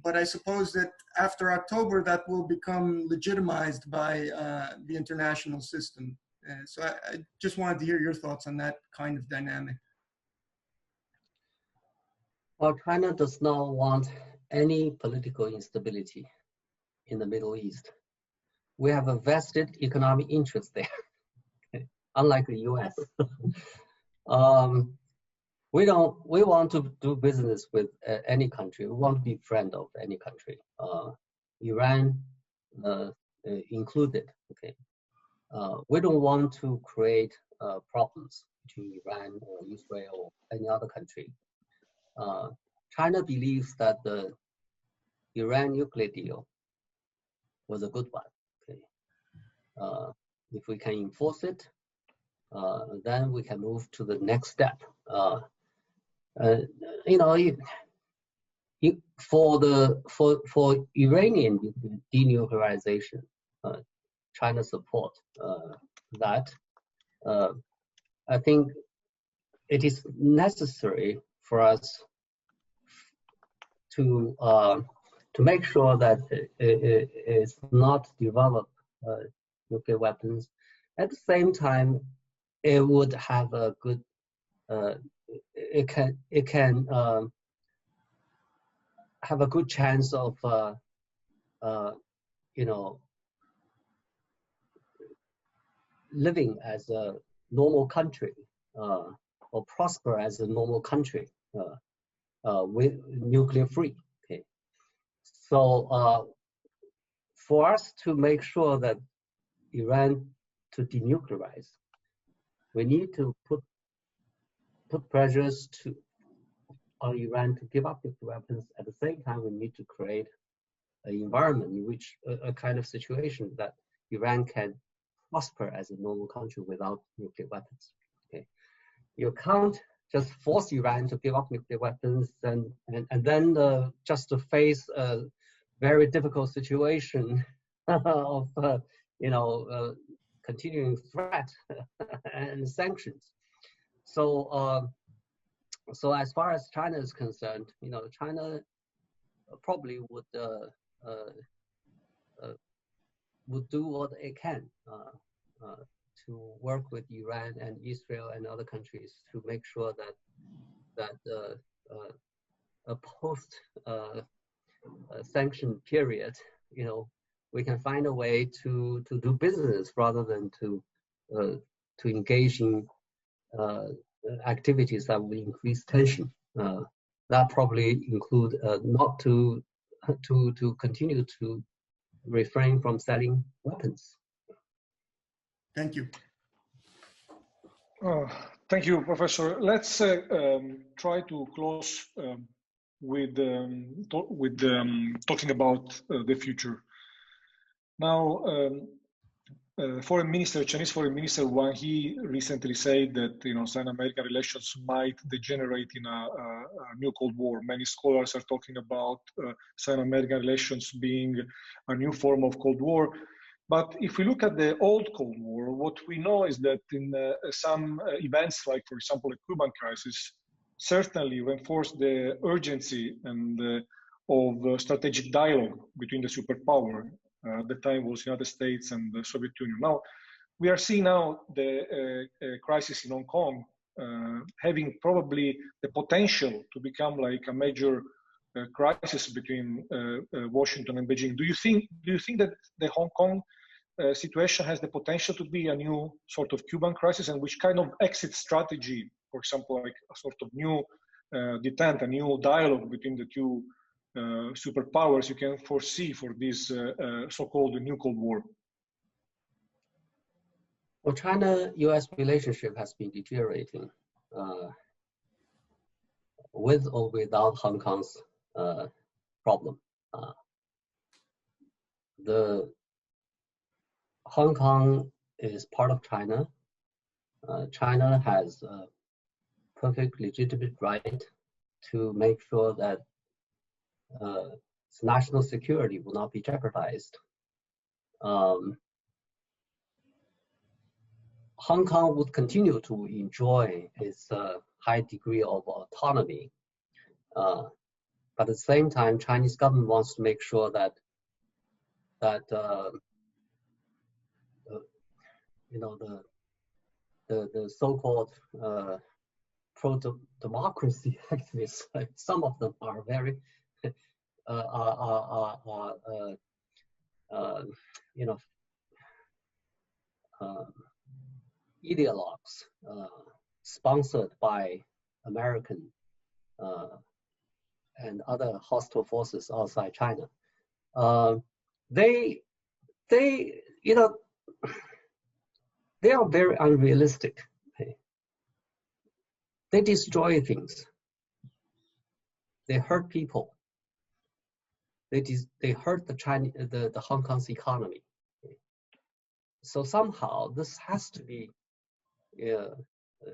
Speaker 5: But I suppose that after October, that will become legitimized by the international system. So I just wanted to hear your thoughts on that kind of dynamic.
Speaker 3: Well, China does not want any political instability in the Middle East. We have a vested economic interest there, unlike the US. We want to do business with any country. We want to be friend of any country, Iran included. Okay, we don't want to create problems between Iran or Israel or any other country. China believes that the Iran nuclear deal was a good one. Okay, if we can enforce it, then we can move to the next step. You know, for Iranian denuclearization, China support that. I think it is necessary for us to make sure that it is not develop nuclear weapons. At the same time, it would have a good. It can have a good chance of you know, living as a normal country or prosper as a normal country with nuclear free. Okay, so for us to make sure that Iran to denuclearize, we need to put pressures on Iran to give up nuclear weapons. At the same time, we need to create an environment in which a kind of situation that Iran can prosper as a normal country without nuclear weapons. Okay, you can't just force Iran to give up nuclear weapons and then just to face a very difficult situation of you know, continuing threat and sanctions. So so as far as China is concerned, you know, China probably would do what it can to work with Iran and Israel and other countries to make sure that a post sanction period we can find a way to do business rather than to engage in activities that will increase tension. That probably include not to continue to refrain from selling weapons.
Speaker 5: Thank you.
Speaker 2: Thank you, Professor. Let's try to close with talking about the future. Now, Chinese Foreign Minister Wang He recently said that Sino-American relations might degenerate in a new Cold War. Many scholars are talking about Sino-American relations being a new form of Cold War. But if we look at the old Cold War, what we know is that in some events, like for example the Cuban crisis, certainly reinforced the urgency and of strategic dialogue between the superpower. At the time was United States and the Soviet Union. Now, we are seeing now the crisis in Hong Kong having probably the potential to become like a major crisis between Washington and Beijing. Do you think that the Hong Kong situation has the potential to be a new sort of Cuban crisis, and which kind of exit strategy, for example, like a sort of new detente, a new dialogue between the two superpowers you can foresee for this so-called new Cold War?
Speaker 3: Well, China-US relationship has been deteriorating with or without Hong Kong's problem. The Hong Kong is part of China. China has a perfect legitimate right to make sure that its national security will not be jeopardized. Hong Kong would continue to enjoy its high degree of autonomy. But at the same time, Chinese government wants to make sure that the so-called pro-democracy activists, like some of them are very ideologues sponsored by American and other hostile forces outside China. They are very unrealistic. Okay? They destroy things. They hurt people. They hurt the Hong Kong's economy. Okay? So somehow this has to be,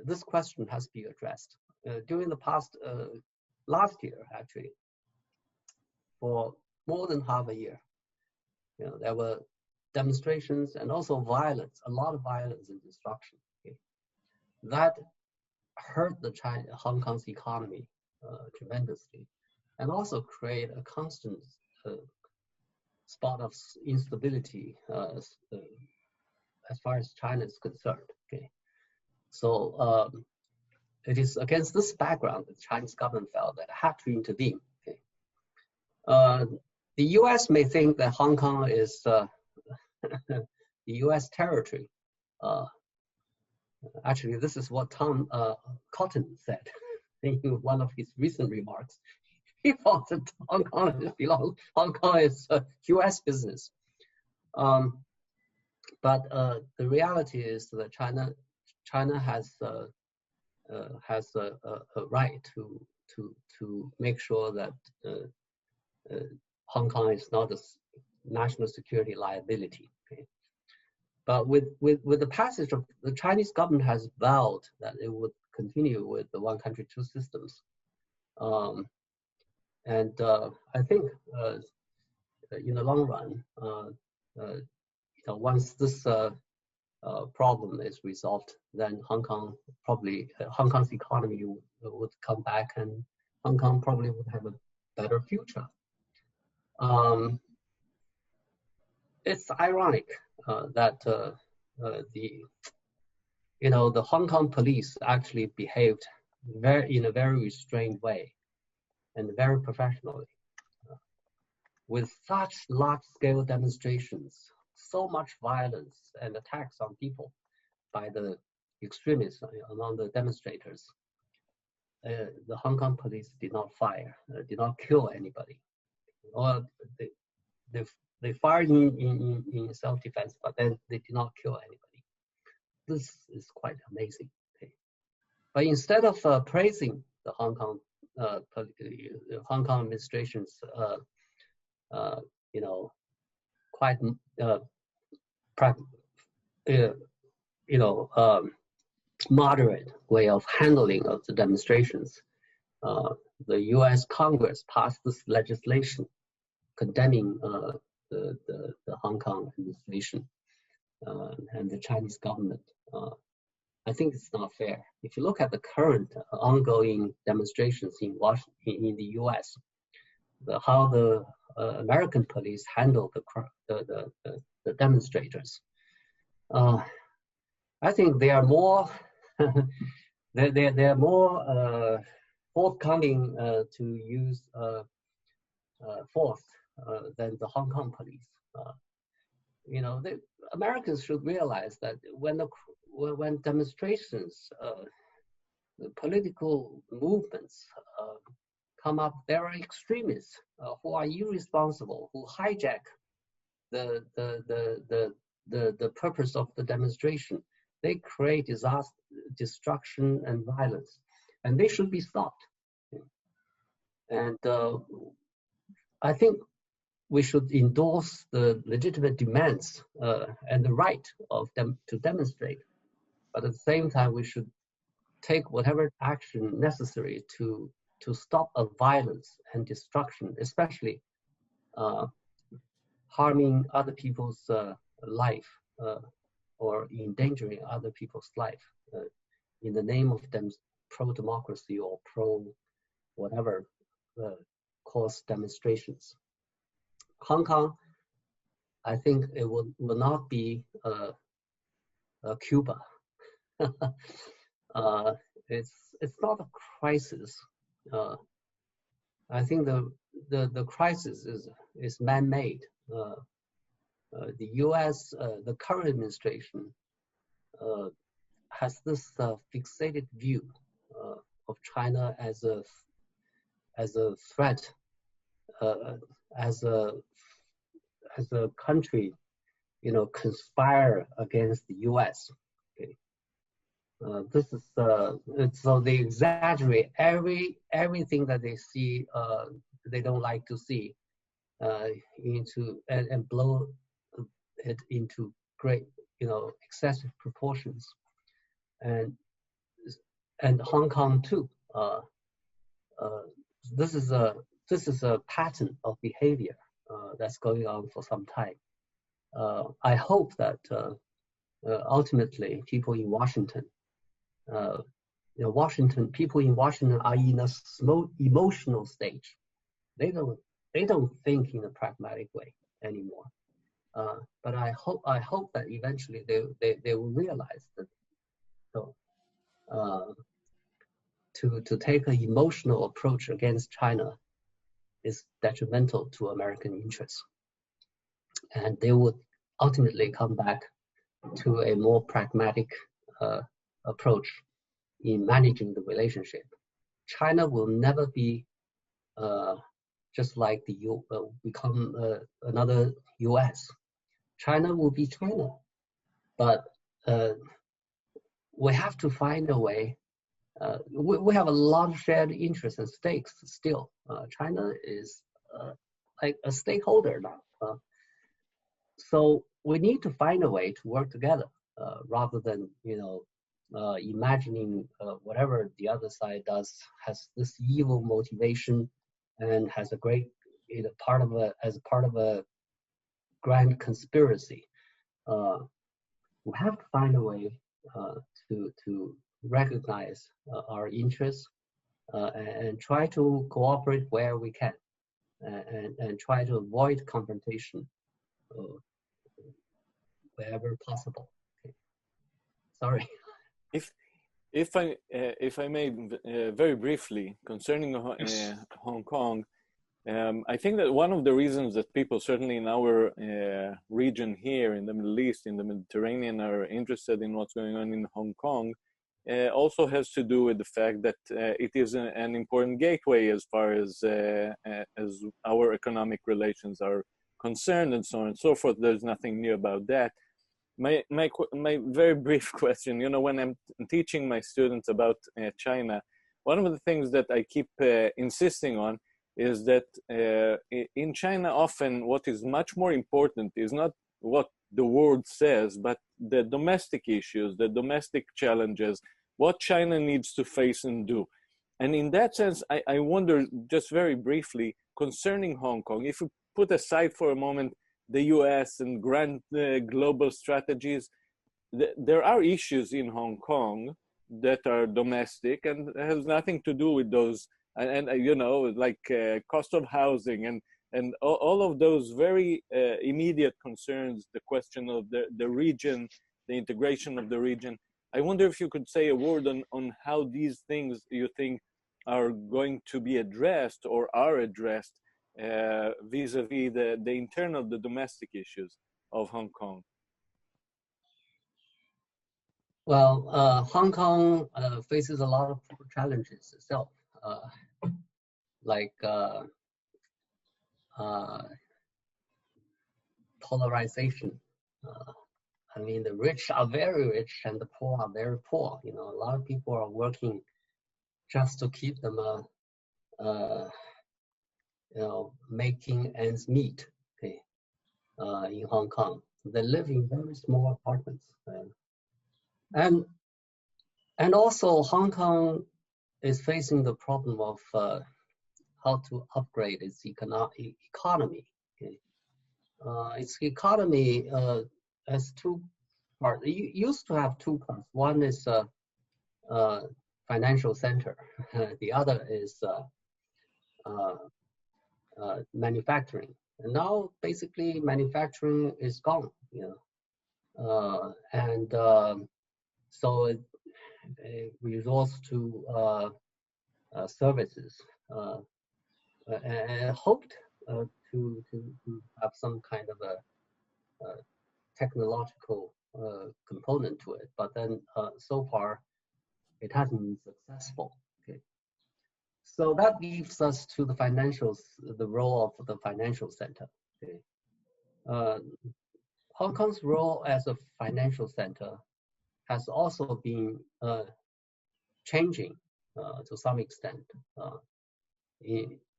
Speaker 3: this question has to be addressed. During the past, last year actually, for more than half a year, there were demonstrations and also violence, a lot of violence and destruction. Okay? That hurt the Hong Kong's economy tremendously, and also create a constant spot of instability as far as China is concerned. Okay, so it is against this background that the Chinese government felt that it had to intervene. Okay, the U.S. may think that Hong Kong is the U.S. territory. Actually, this is what Tom Cotton said in one of his recent remarks. He thought that Hong Kong is U.S. business. But the reality is that China has a right to make sure that Hong Kong is not a national security liability. Okay? But with the passage of the Chinese government has vowed that it would continue with the one country, two systems. And I think in the long run, once this problem is resolved, then Hong Kong's economy would come back, and Hong Kong probably would have a better future. It's ironic that the Hong Kong police actually behaved in a very restrained way and very professionally with such large-scale demonstrations, so much violence and attacks on people by the extremists among the demonstrators, the Hong Kong police did not fire, did not kill anybody, or they fired in self-defense, but then they did not kill anybody. This is quite amazing. Okay? But instead of praising the Hong Kong administration's, quite moderate way of handling of the demonstrations, the U.S. Congress passed this legislation condemning the Hong Kong administration and the Chinese government. I think it's not fair. If you look at the current ongoing demonstrations in Washington, in the U.S., how the American police handle the demonstrators, I think they are more they're more forthcoming to use force than the Hong Kong police. The Americans should realize that when demonstrations, political movements come up, there are extremists who are irresponsible, who hijack the purpose of the demonstration. They create disaster, destruction, and violence, and they should be stopped. And I think we should endorse the legitimate demands and the right of them to demonstrate, but at the same time, we should take whatever action necessary to stop a violence and destruction, especially harming other people's life or endangering other people's life in the name of pro-democracy or pro-whatever cause demonstrations. Hong Kong, I think it will not be Cuba. It's not a crisis. I think the crisis is man-made. The U.S., the current administration, has this fixated view of China as a threat, as a country, conspire against the U.S. Okay. This is so they exaggerate everything that they see, they don't like to see, into and blow it into great, excessive proportions, and Hong Kong too. This is a pattern of behavior that's going on for some time. I hope that ultimately people in Washington, people in Washington are in a slow emotional stage. They don't think in a pragmatic way anymore. But I hope that eventually they will realize that to take an emotional approach against China is detrimental to American interests, and they would ultimately come back to a more pragmatic approach in managing the relationship. China will never be just like become another U.S. China will be China, but we have to find a way. We have a lot of shared interests and stakes still. China is like a stakeholder now. So we need to find a way to work together rather than, imagining whatever the other side does has this evil motivation and has a great, as part of a grand conspiracy. We have to find a way to recognize our interests and try to cooperate where we can and try to avoid confrontation wherever possible. Okay. Sorry.
Speaker 4: If I may, very briefly concerning Hong Kong, I think that one of the reasons that people, certainly in our region here in the Middle East, in the Mediterranean, are interested in what's going on in Hong Kong also has to do with the fact that it is an important gateway as far as our economic relations are concerned, and so on and so forth. There's nothing new about that. My very brief question, you know, when I'm teaching my students about China, one of the things that I keep insisting on is that in China, often what is much more important is not what the world says, but the domestic issues, the domestic challenges, what China needs to face and do. And in that sense, I wonder, just very briefly, concerning Hong Kong, if we put aside for a moment the US and grand global strategies, there are issues in Hong Kong that are domestic and has nothing to do with those, and you know, like cost of housing and all of those very immediate concerns, the question of the region, the integration of the region. I wonder if you could say a word on how these things you think are going to be addressed or are addressed vis-a-vis the internal, the domestic issues of Hong Kong.
Speaker 3: Well, Hong Kong faces a lot of challenges itself, like polarization. I mean, the rich are very rich and the poor are very poor. You know, a lot of people are working just to keep them, you know, making ends meet. Okay, in Hong Kong, they live in very small apartments, and also Hong Kong is facing the problem of how to upgrade its economy. Okay, its economy has two parts. It used to have two parts. One is financial center. The other is manufacturing. And now basically manufacturing is gone. You know, so it resorts to services. And hoped to have some kind of a technological component to it, but then so far it hasn't been successful. Okay, so that leaves us to the financials, the role of the financial center. Okay, Hong Kong's role as a financial center has also been changing to some extent.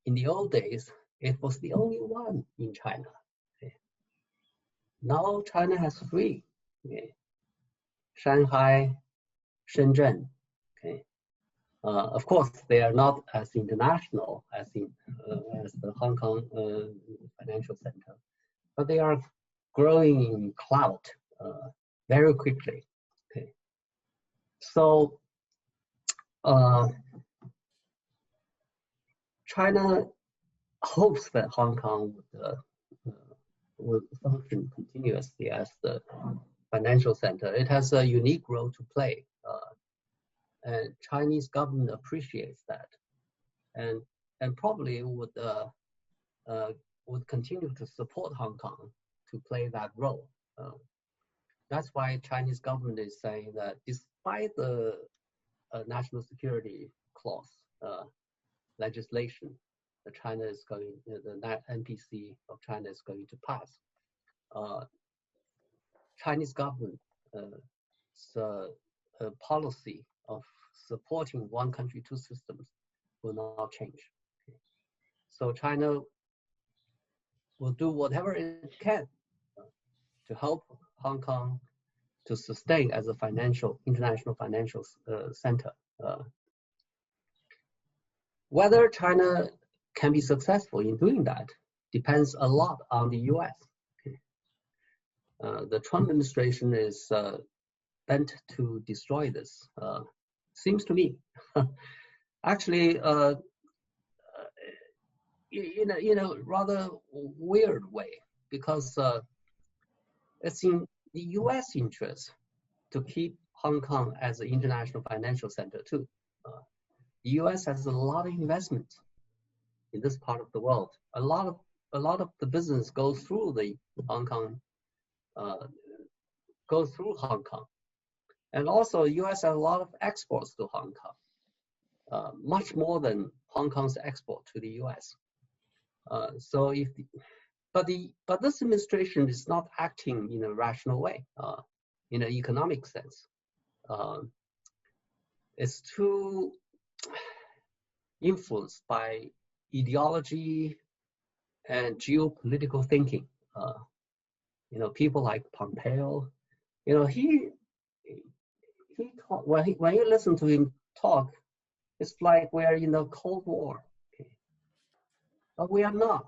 Speaker 3: In the old days, it was the only one in China. Okay. Now China has three. Okay. Shanghai, Shenzhen. Okay. Of course, they are not as international as the Hong Kong financial center, but they are growing in clout very quickly. Okay. So China hopes that Hong Kong would function continuously as the financial center. It has a unique role to play, and Chinese government appreciates that, and probably would continue to support Hong Kong to play that role. That's why Chinese government is saying that despite the national security clause legislation that China is going, the NPC of China is going to pass, Chinese government policy of supporting one country, two systems will not change. Okay. So China will do whatever it can to help Hong Kong to sustain as a international financial center. Whether China can be successful in doing that depends a lot on the US. Okay. The Trump administration is bent to destroy this, seems to me. Actually, in a rather weird way, because it's in the US interest to keep Hong Kong as an international financial center too. The US has a lot of investment in this part of the world. A lot of the business goes through the Hong Kong, and also U.S. has a lot of exports to Hong Kong, much more than Hong Kong's export to the U.S. But this administration is not acting in a rational way, in an economic sense. It's too influenced by ideology and geopolitical thinking. People like Pompeo, he talk, when you listen to him talk, it's like we're in the Cold War. Okay? But we are not.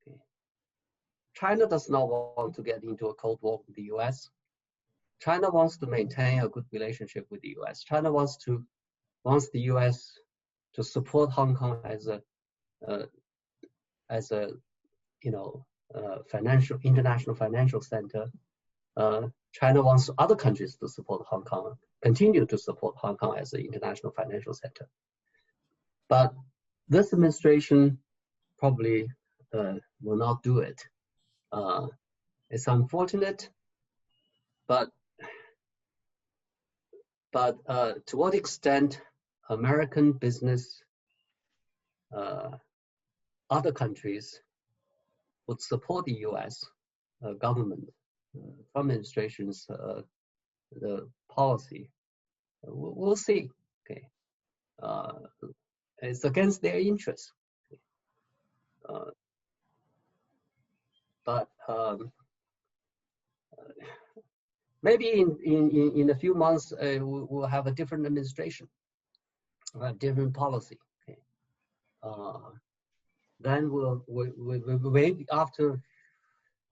Speaker 3: Okay? China does not want to get into a Cold War with the US. China wants to maintain a good relationship with the US. China wants the US to support Hong Kong as a international financial center. China wants other countries to support Hong Kong, continue to support Hong Kong as an international financial center. But this administration probably will not do it. It's unfortunate, but to what extent American business, other countries would support the U.S. Government, Trump administration's the policy, we'll see. Okay, it's against their interests. But maybe in a few months we'll have a different administration, a different policy. Okay. Then we'll wait after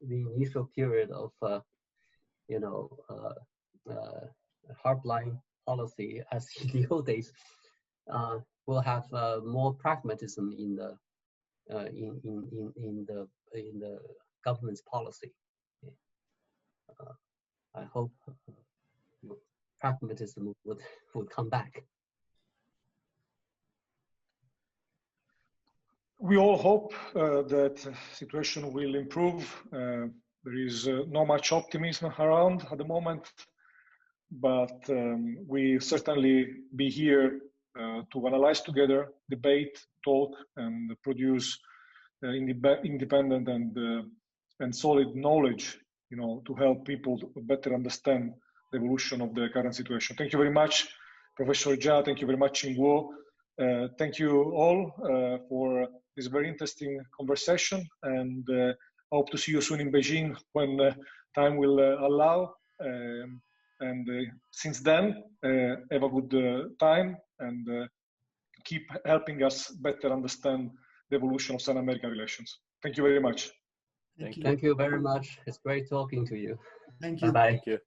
Speaker 3: the initial period of hardline policy as in the old days. We'll have more pragmatism in the government's policy. Okay. I hope pragmatism would come back.
Speaker 2: We all hope that situation will improve. There is not much optimism around at the moment, but we certainly be here to analyze together, debate, talk, and produce independent and solid knowledge, to help people to better understand the evolution of the current situation. Thank you very much, Professor Jia. Thank you very much, Qingguo. Thank you all for this very interesting conversation, and I hope to see you soon in Beijing when time will allow. And since then, have a good time and keep helping us better understand the evolution of Sino-American relations. Thank you very much.
Speaker 3: Thank you very much. It's great talking to you.
Speaker 5: Thank you.
Speaker 3: Bye-bye.
Speaker 4: Thank you.